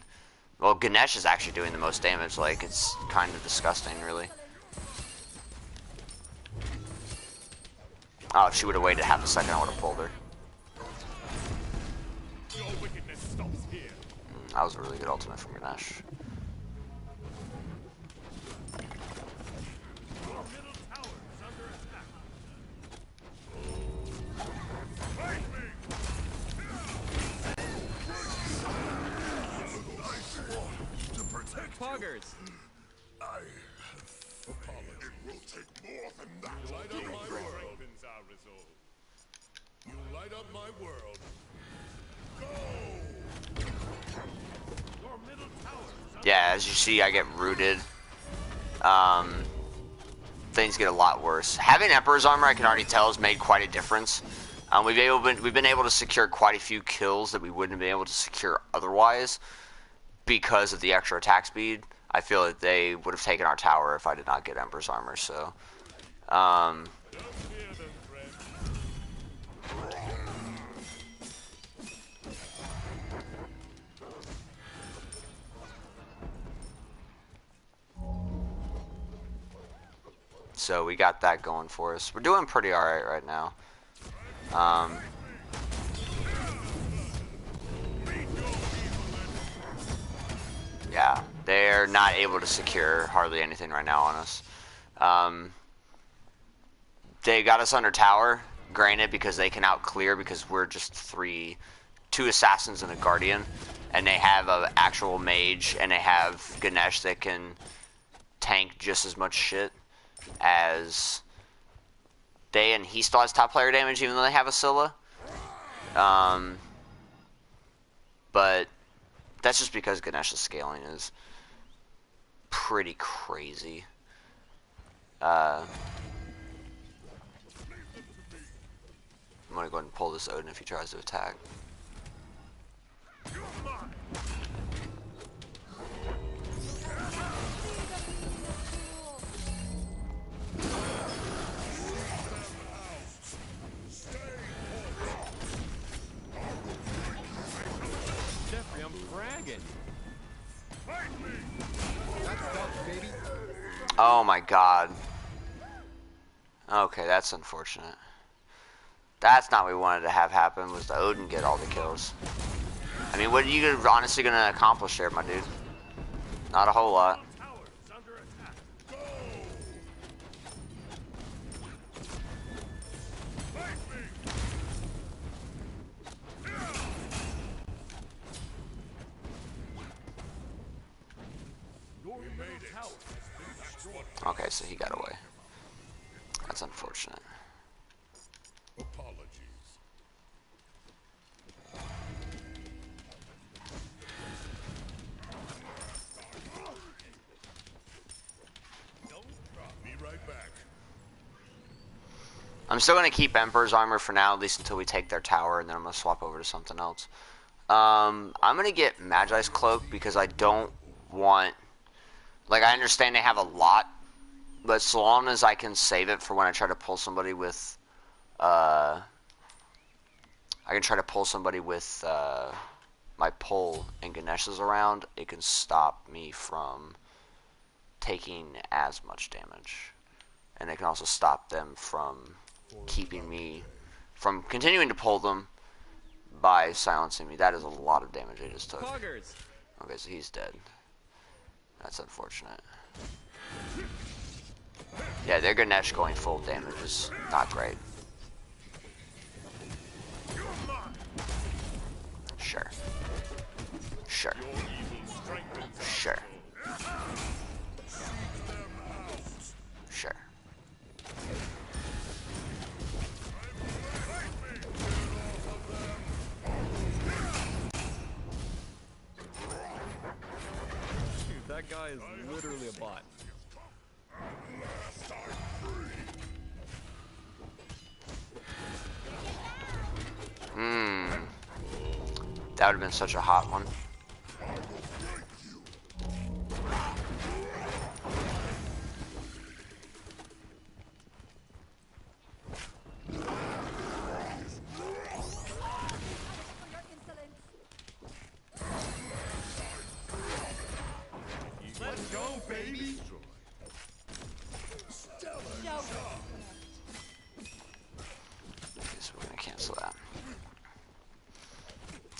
Well, Ganesh is actually doing the most damage. Like, it's kind of disgusting, really. Oh, if she would have waited half a second, I would have pulled her. Your wickedness stops here. That was a really good ultimate from Ganesh. Your middle tower is under attack. Poggers! It will take more than that. Light up my world. Strengthens our resolve. You light up my world. Your middle tower is under Yeah, as you see, I get rooted. Things get a lot worse. Having Emperor's Armor, I can already tell, has made quite a difference. We've been able to secure quite a few kills that we wouldn't have been able to secure otherwise because of the extra attack speed. I feel that they would have taken our tower if I did not get Emperor's Armor. So, Don't fear them, friend. so we got that going for us. We're doing pretty alright right now. Yeah, they're not able to secure hardly anything right now on us. They got us under tower, granted, because they can out clear because we're just two assassins and a guardian, and they have an actual mage and they have Ganesh that can tank just as much shit as they, and he still has top player damage even though they have a Scylla. But that's just because Ganesh's scaling is pretty crazy. I'm gonna go ahead and pull this Odin if he tries to attack. Jeffrey, I'm fragging. That's tough, baby. Oh my god. Okay, that's unfortunate. That's not what we wanted to have happen, was the Odin get all the kills. I mean, what are you honestly gonna accomplish there, my dude? Not a whole lot. tower is under attack. Your middle tower has been destroyed. Okay, so he got away. That's unfortunate. Apologies. Be right back. I'm still gonna keep Emperor's Armor for now, at least until we take their tower, and then I'm gonna swap over to something else. I'm gonna get Magi's Cloak because I don't want... Like, I understand they have a lot, but so long as I can save it for when I try to pull somebody with... I can try to pull somebody with my pull and Ganesh's around, it can stop me from taking as much damage. And it can also stop them from keeping me from continuing to pull them by silencing me. That is a lot of damage I just took. Poggers. Okay, so he's dead. That's unfortunate. Yeah, their Ganesh going full damage is not great. Sure. Sure. Sure. Sure. Dude, that guy is literally a bot. That would have been such a hot one. For your insolence. Let's go, baby. No. Okay, so we're gonna cancel that.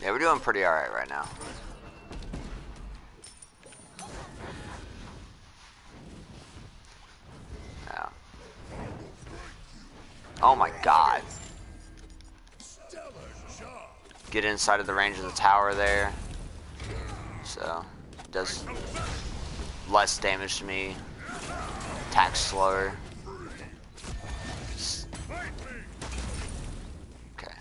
Yeah, we're doing pretty alright right now. Yeah. Oh my god. Get inside of the range of the tower there. So, it does less damage to me. Attacks slower. Okay.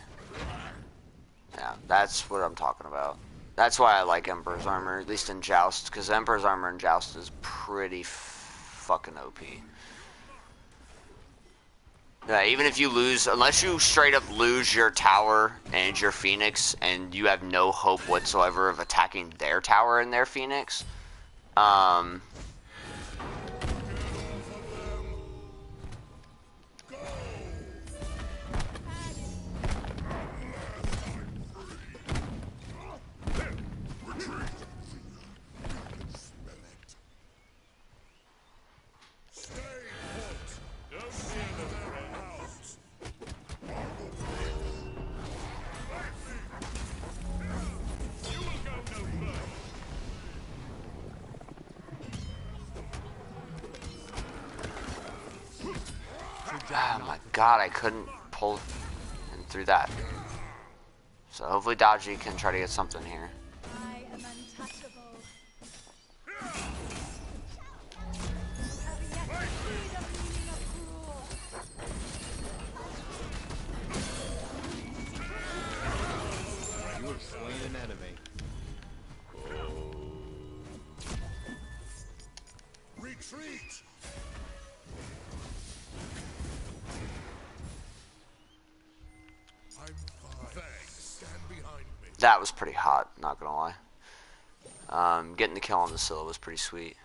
That's what I'm talking about. That's why I like Emperor's Armor, at least in Joust, because Emperor's Armor in Joust is pretty fucking OP. Yeah, even if you lose, unless you straight up lose your tower and your Phoenix, and you have no hope whatsoever of attacking their tower and their Phoenix, um, oh my god, I couldn't pull him through that. So hopefully Dodgy can try to get something here. I am untouchable. You have slain an enemy. Retreat! I'm fine. Thanks. Stand behind me. That was pretty hot, not gonna lie. Getting the kill on the Scylla was pretty sweet.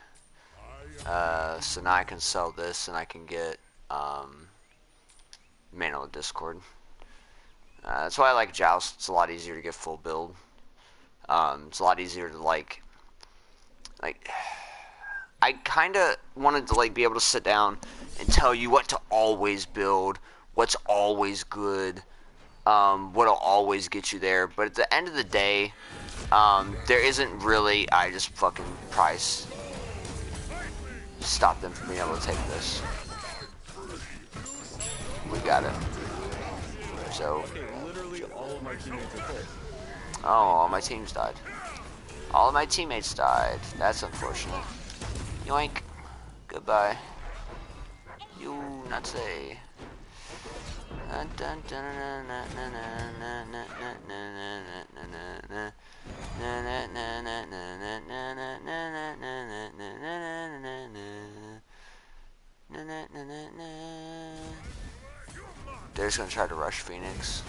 So now I can sell this and I can get Mana with Discord. That's why I like Joust. It's a lot easier to get full build. It's a lot easier to like I kind of wanted to like be able to sit down and tell you what to always build, what's always good, what'll always get you there. But at the end of the day, there isn't really. I just fucking price stop them from being able to take this. We got it. So. Okay, literally all of my teammates are full. Oh, all my teams died. All of my teammates died. That's unfortunate. Yoink. Goodbye. You Nazi. They're just gonna try to rush Phoenix.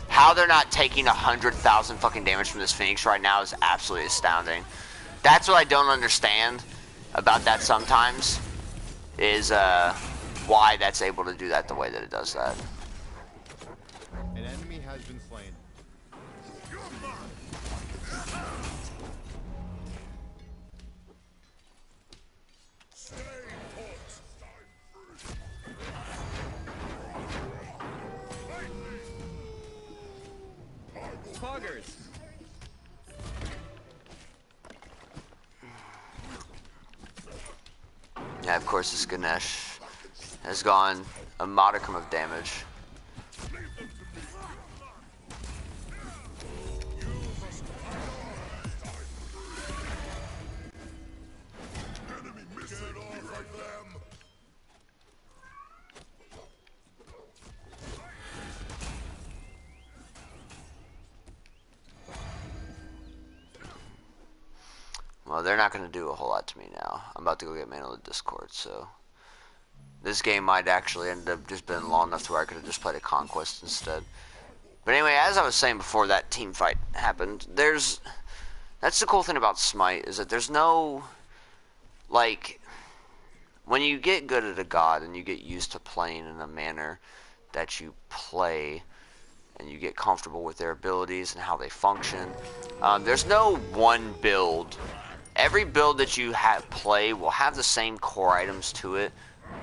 How they're not taking 100,000 fucking damage from this Phoenix right now is absolutely astounding. That's what I don't understand about that sometimes, is why that's able to do that the way that it does that. An enemy has been slain. Poggers! Yeah, of course this Ganesh has gone a modicum of damage. Enemy missing. Get off of them. Well, they're not going to do a whole lot to me now. I'm about to go get Mana with Discord, so this game might actually end up just being long enough to where I could have just played a Conquest instead. But anyway, as I was saying before that team fight happened, that's the cool thing about Smite, is that there's no, like, when you get good at a god and you get used to playing in a manner that you play, and you get comfortable with their abilities and how they function, there's no one build. Every build that you play will have the same core items to it,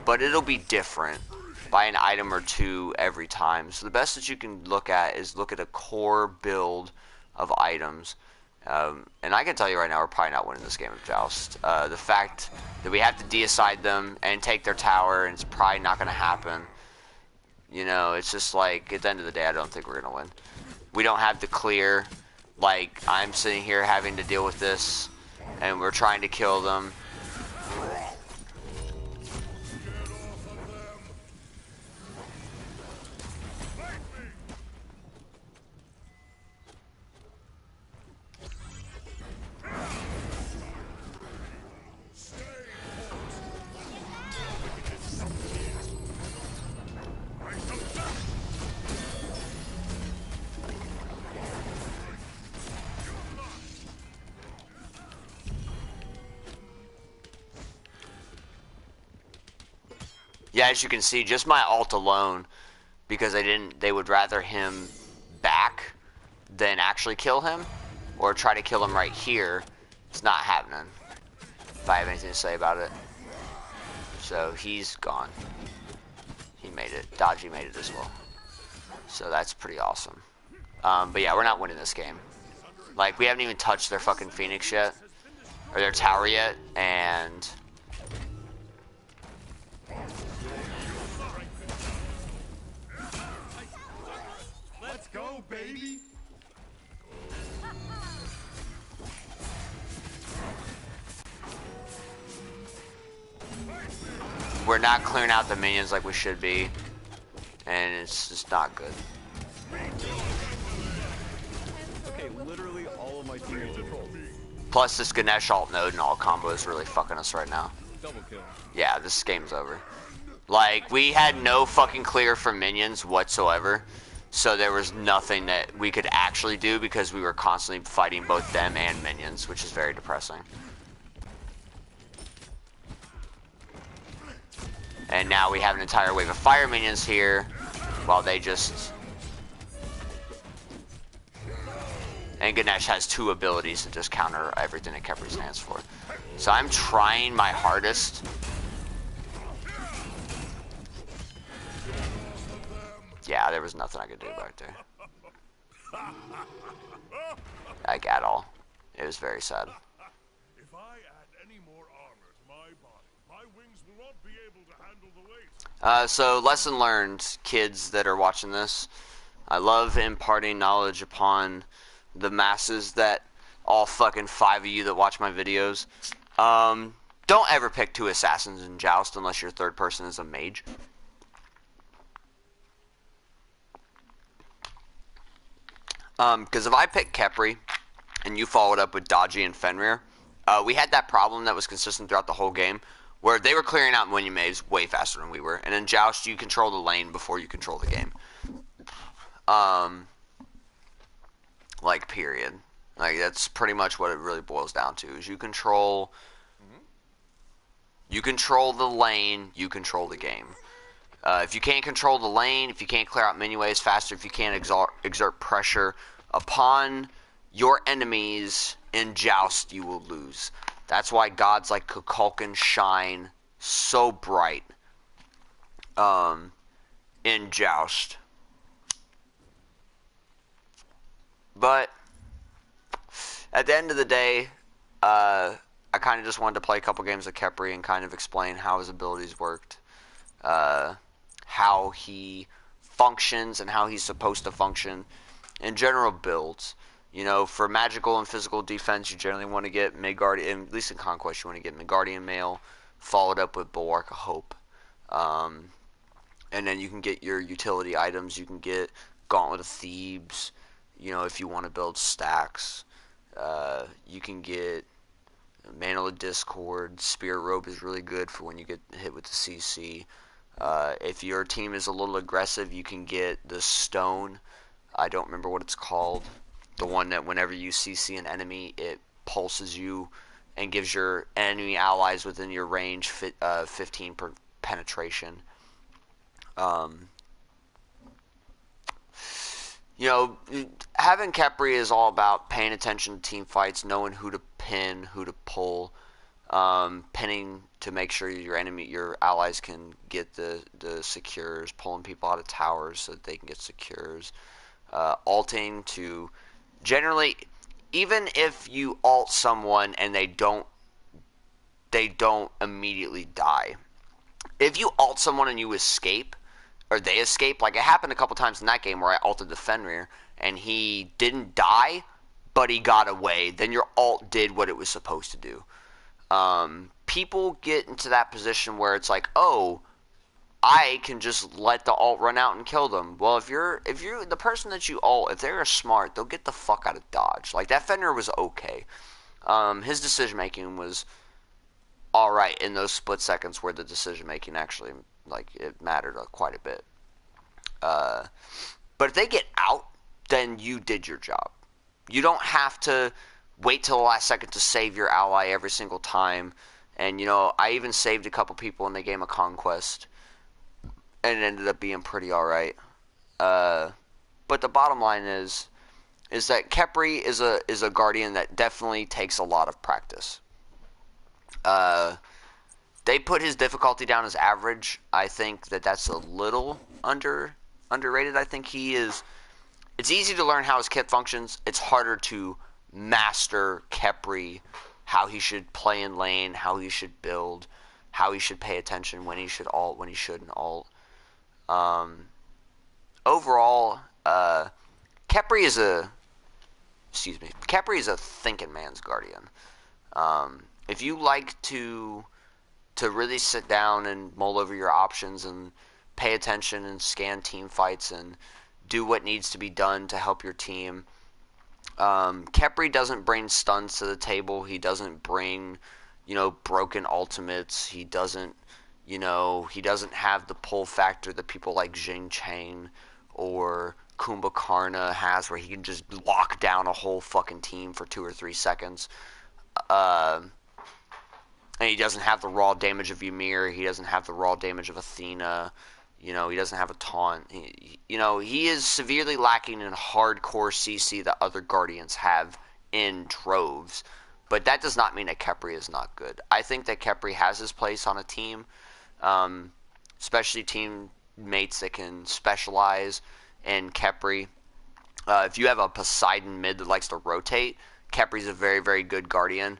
but it'll be different by an item or two every time. So the best that you can look at is look at a core build of items. And I can tell you right now, we're probably not winning this game of Joust. The fact that we have to deicide them and take their tower, and it's probably not going to happen. You know, it's just like, at the end of the day, I don't think we're going to win. We don't have the clear. Like, I'm sitting here having to deal with this, and we're trying to kill them. Yeah, as you can see, just my ult alone, because they would rather him back than actually kill him, or try to kill him right here. It's not happening, if I have anything to say about it. So he's gone. He made it. Dodgy made it as well. So that's pretty awesome. But yeah, we're not winning this game. Like, we haven't even touched their fucking Phoenix yet, or their tower yet, and Let's go, baby! we're not clearing out the minions like we should be, and it's just not good. Okay, literally all of my teammates are trolls. Plus, this Ganesh alt node and alt combo is really fucking us right now. Double kill. Yeah, this game's over. Like, we had no fucking clear for minions whatsoever, so there was nothing that we could actually do because we were constantly fighting both them and minions, which is very depressing. And now we have an entire wave of fire minions here, while they just... And Ganesh has 2 abilities to just counter everything that Khepri stands for. So I'm trying my hardest. Yeah, there was nothing I could do back there. Like, at all. It was very sad. If I add any more armor to my body, my wings will not be able to handle the weight. So, lesson learned, kids that are watching this. I love imparting knowledge upon the masses that all fucking 5 of you that watch my videos. Don't ever pick 2 assassins in Joust unless your third person is a mage. Because if I pick Khepri and you followed up with Dodgy and Fenrir, we had that problem that was consistent throughout the whole game where they were clearing out minion waves way faster than we were. And in Joust, you control the lane before you control the game. Like, period. Like, that's pretty much what it really boils down to, is you control the lane, you control the game. If you can't control the lane, if you can't clear out minion waves faster, if you can't exert pressure upon your enemies in Joust, you will lose. That's why gods like Kukulkan shine so bright in Joust. But at the end of the day, I kind of just wanted to play a couple games of Khepri and kind of explain how his abilities worked, how he functions and how he's supposed to function, in general builds. You know, for magical and physical defense, you generally want to get Midgardian, at least in Conquest, you want to get Midgardian Mail, followed up with Bulwark of Hope. And then you can get your utility items. You can get Gauntlet of Thebes, you know, if you want to build stacks. You can get Mantle of Discord. Spirit Robe is really good for when you get hit with the CC. If your team is a little aggressive, you can get the Stone. I don't remember what it's called. The one that whenever you CC an enemy, it pulses you and gives your enemy allies within your range 15 per penetration. You know, having Khepri is all about paying attention to team fights, knowing who to pin, who to pull, pinning to make sure your allies can get the secures, pulling people out of towers so that they can get secures, ulting to generally, even if you ult someone and they don't immediately die. If you ult someone and you escape, or they escape, like it happened a couple times in that game where I ulted the Fenrir and he didn't die, but he got away, then your ult did what it was supposed to do. People get into that position where it's like, oh, I can just let the ult run out and kill them. Well, if you're the person that you ult, if they're smart, they'll get the fuck out of dodge. Like, that Fender was okay. His decision making was all right in those split seconds where the decision making actually, like, it mattered quite a bit. But if they get out, then you did your job. You don't have to wait till the last second to save your ally every single time. And, you know, I even saved a couple people in the game of Conquest, and it ended up being pretty alright. But the bottom line is that Khepri is a Guardian that definitely takes a lot of practice. They put his difficulty down as average. I think that's a little underrated. I think he is... It's easy to learn how his kit functions. It's harder to master Khepri, how he should play in lane, how he should build, how he should pay attention, when he should ult, when he shouldn't ult. Overall, Khepri is a thinking man's Guardian. If you like to really sit down and mull over your options and pay attention and scan team fights and do what needs to be done to help your team, Khepri doesn't bring stuns to the table. He doesn't bring, broken ultimates. He doesn't have the pull factor that people like Jing Chang or Kumbhakarna has, where he can just lock down a whole fucking team for 2 or 3 seconds. And he doesn't have the raw damage of Ymir. He doesn't have the raw damage of Athena. He doesn't have a taunt. He is severely lacking in hardcore CC that other Guardians have in droves. But that does not mean that Khepri is not good. I think that Khepri has his place on a team, especially teammates that can specialize in Khepri. If you have a Poseidon mid that likes to rotate, Khepri's a very, very good Guardian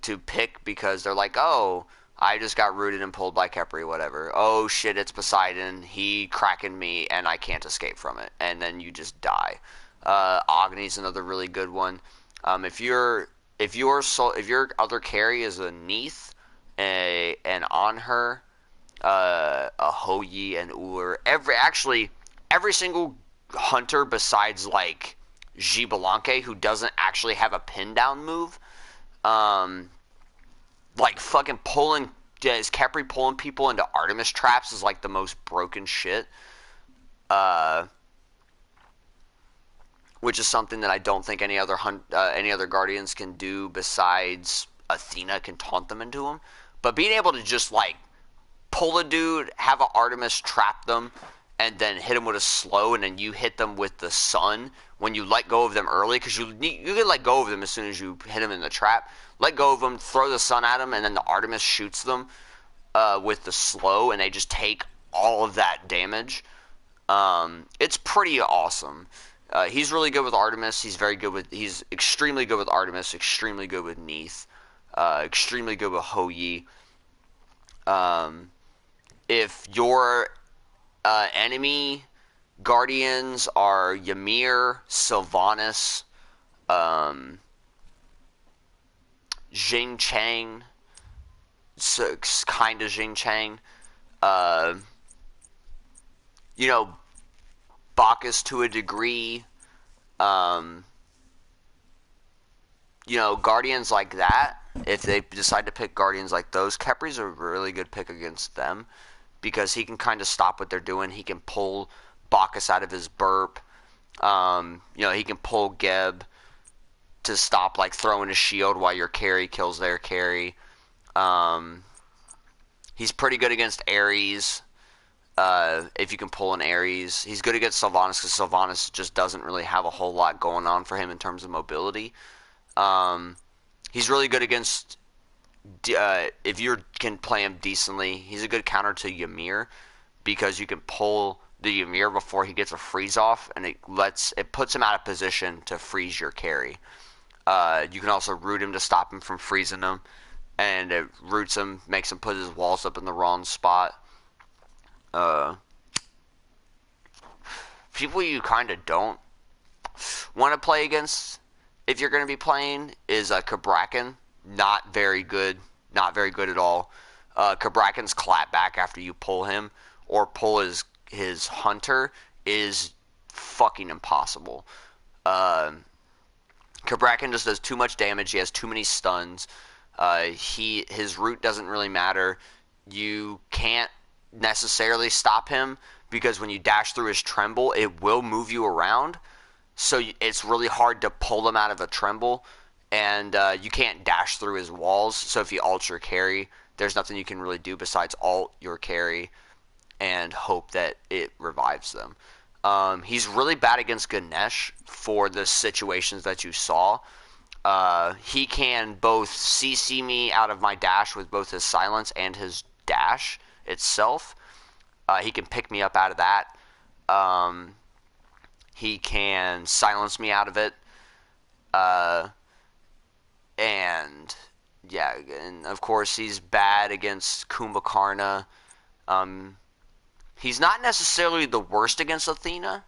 to pick, because they're like, oh, I just got rooted and pulled by Khepri, whatever. Oh shit, it's Poseidon. He cracking me, and I can't escape from it. And then you just die. Agni's another really good one. If your other carry is a Neith, and on her, a Houyi and Ullr, every single hunter besides like Xbalanque, who doesn't actually have a pin down move, like fucking is Khepri pulling people into Artemis traps is like the most broken shit. Which is something that I don't think any other Guardians can do besides Athena can taunt them into them. But being able to just like pull a dude, have an Artemis trap them, and then hit them with a slow, and then you hit them with the sun when you let go of them early, because you can let go of them as soon as you hit them in the trap. Let go of them, throw the sun at them, and then the Artemis shoots them with the slow, and they just take all of that damage. It's pretty awesome. He's really good with Artemis. He's extremely good with Artemis, extremely good with Neith, extremely good with Houyi. If your enemy Guardians are Ymir, Sylvanas, Jing Chang, kind of Jing Chang, Bacchus to a degree, Guardians like that. If they decide to pick Guardians like those, Khepri's a really good pick against them, because he can kind of stop what they're doing. He can pull Bacchus out of his burp. He can pull Geb to stop like throwing a shield while your carry kills their carry. He's pretty good against Ares. If you can pull an Ares. He's good against Sylvanas, because Sylvanas just doesn't really have a whole lot going on for him in terms of mobility. He's really good against, if you can play him decently, he's a good counter to Ymir, because you can pull the Ymir before he gets a freeze off, and it puts him out of position to freeze your carry. You can also root him to stop him from freezing him, and it roots him, makes him put his walls up in the wrong spot. People you kind of don't want to play against if you're going to be playing, is Cabrakan. Not very good. Not very good at all. Cabrakan's clapback after you pull him or pull his hunter is fucking impossible. Cabrakan just does too much damage. He has too many stuns. His root doesn't really matter. You can't necessarily stop him because when you dash through his tremble, it will move you around. So it's really hard to pull him out of a tremble, and you can't dash through his walls. So if you ult your carry, there's nothing you can really do besides ult your carry and hope that it revives them. He's really bad against Ganesh for the situations that you saw. He can both CC me out of my dash with both his silence and his dash itself. He can pick me up out of that. He can silence me out of it. And yeah, and of course he's bad against Kumbhakarna. He's not necessarily the worst against Athena.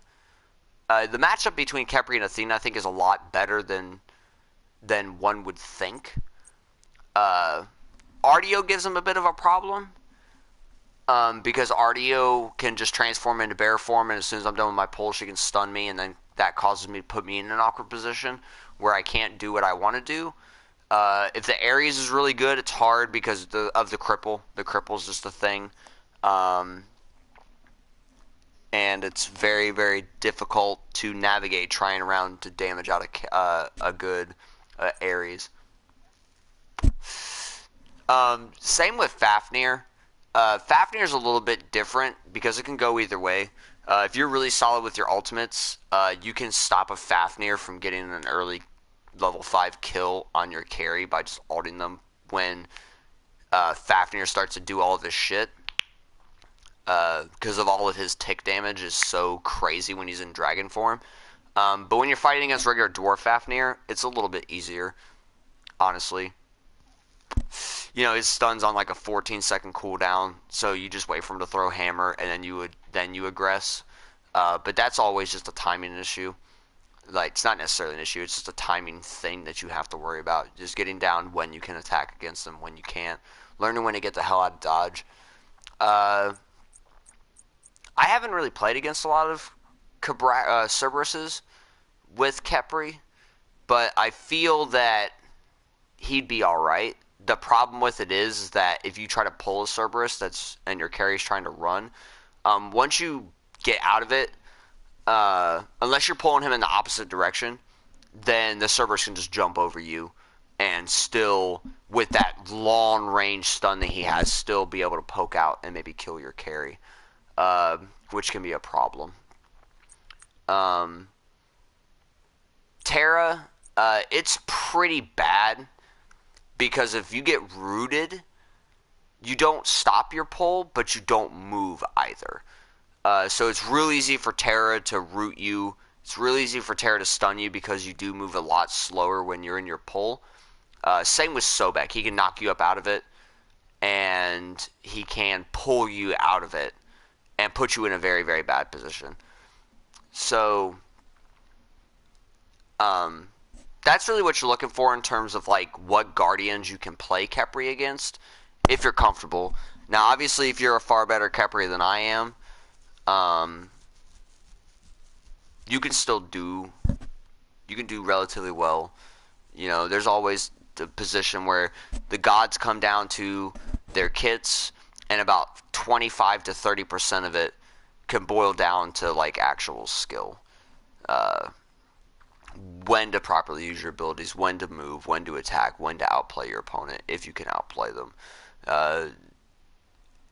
The matchup between Khepri and Athena, I think, is a lot better than one would think. Artio gives him a bit of a problem. Because Artio can just transform into bear form, and as soon as I'm done with my pull, she can stun me, and then that causes me to put me in an awkward position where I can't do what I want to do. If the Ares is really good, it's hard because of the cripple. The cripple's just a thing. And it's very, very difficult to navigate trying around to damage out a good Ares. Same with Fafnir. Fafnir's a little bit different because it can go either way. If you're really solid with your ultimates, you can stop a Fafnir from getting an early level 5 kill on your carry by just ulting them when Fafnir starts to do all of this shit. Because of all of his tick damage is so crazy when he's in dragon form. But when you're fighting against regular dwarf Fafnir, it's a little bit easier, honestly. You know, his stun's on like a 14-second cooldown, so you just wait for him to throw hammer, and then you aggress. But that's always just a timing issue. Like, it's not necessarily an issue, it's just a timing thing that you have to worry about. Just getting down when you can attack against them, when you can't. Learning when to get the hell out of dodge. I haven't really played against a lot of Cerberuses with Khepri, but I feel that he'd be alright. The problem with it is that if you try to pull a Cerberus and your carry's trying to run, once you get out of it, unless you're pulling him in the opposite direction, then the Cerberus can just jump over you and still, with that long range stun that he has, still be able to poke out and maybe kill your carry. Which can be a problem. Terra, it's pretty bad because if you get rooted, you don't stop your pull, but you don't move either. So it's real easy for Terra to root you. It's real easy for Terra to stun you because you do move a lot slower when you're in your pull. Same with Sobek. He can knock you up out of it, and he can pull you out of it and put you in a very, very bad position. So, that's really what you're looking for in terms of, like, what Guardians you can play Khepri against, if you're comfortable. Now, obviously, if you're a far better Khepri than I am, you can still do relatively well. You know, there's always the position where the gods come down to their kits, and about 25 to 30% of it can boil down to like actual skill. When to properly use your abilities, when to move, when to attack, when to outplay your opponent, if you can outplay them.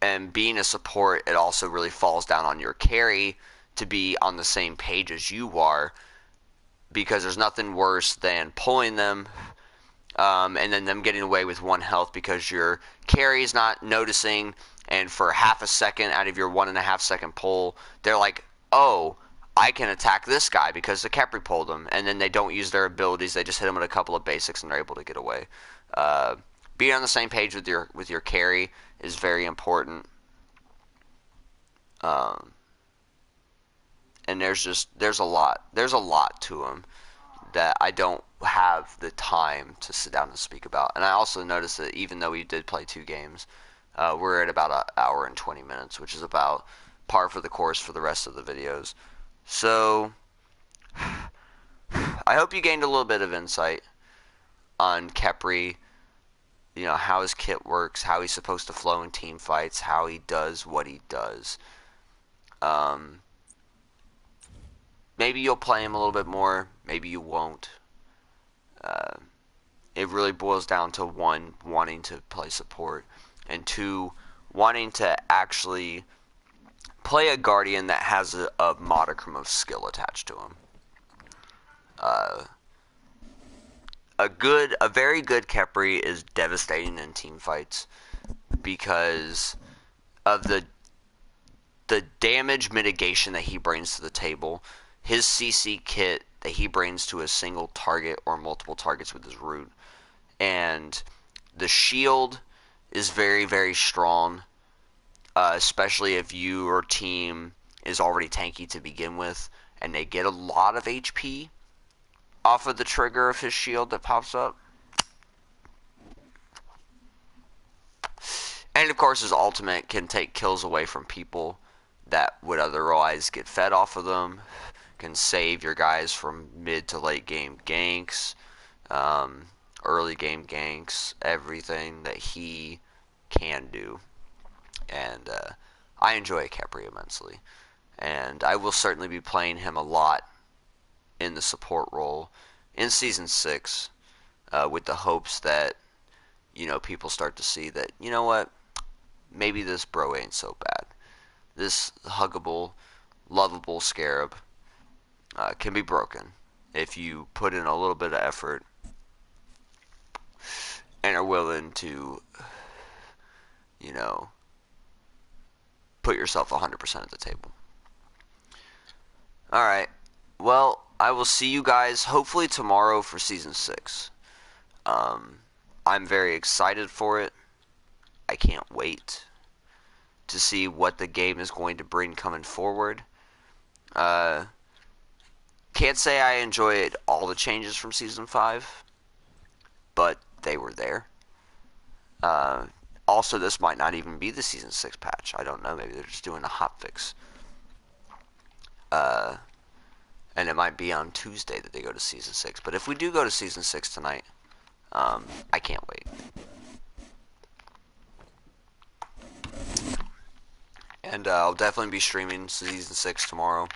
And being a support, it also really falls down on your carry to be on the same page as you are, because there's nothing worse than pulling them and then them getting away with 1 health because your carry is not noticing, and for half a second out of your 1.5 second pull, they're like, oh, I can attack this guy because the Khepri pulled him, and then they don't use their abilities, they just hit him with a couple of basics and they're able to get away. Being on the same page with your carry is very important. And there's a lot to him that I don't have the time to sit down and speak about. And I also noticed that even though we did play 2 games, we're at about an hour and 20 minutes, which is about par for the course for the rest of the videos. So I hope you gained a little bit of insight on Khepri, how his kit works, how he's supposed to flow in team fights, how he does what he does. Maybe you'll play him a little bit more, maybe you won't. It really boils down to 1, wanting to play support, and 2, wanting to actually play a Guardian that has a modicum of skill attached to him. A very good Khepri is devastating in team fights because of the damage mitigation that he brings to the table. His CC kit that he brings to a single target or multiple targets with his root, and the shield is very, very strong, especially if your team is already tanky to begin with, and they get a lot of HP off of the trigger of his shield that pops up. And of course his ultimate can take kills away from people that would otherwise get fed off of them, can save your guys from mid to late game ganks, early game ganks, everything that he can do. And I enjoy Khepri immensely, and I will certainly be playing him a lot in the support role in Season 6, with the hopes that, people start to see that, you know what, maybe this bro ain't so bad. This huggable, lovable scarab can be broken if you put in a little bit of effort and are willing to, put yourself 100% at the table. Alright, well, I will see you guys hopefully tomorrow for Season 6. I'm very excited for it. I can't wait to see what the game is going to bring coming forward. Can't say I enjoyed all the changes from Season 5, but they were there. Also, this might not even be the Season 6 patch. I don't know. Maybe they're just doing a hotfix. And it might be on Tuesday that they go to Season 6. But if we do go to Season 6 tonight, I can't wait. And I'll definitely be streaming Season 6 tomorrow,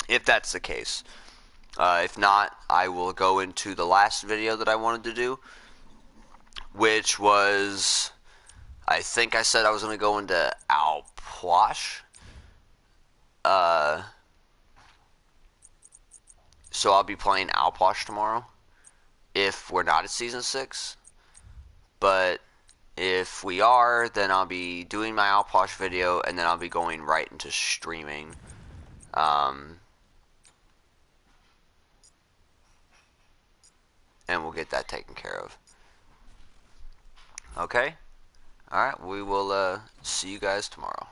if that's the case. If not, I will go into the last video that I wanted to do, which was, I think I said I was going to go into Alpoash. So I'll be playing Alpoash tomorrow, if we're not at Season 6. But if we are, then I'll be doing my Alpoash video, and then I'll be going right into streaming. And we'll get that taken care of. Okay? Alright, we will see you guys tomorrow.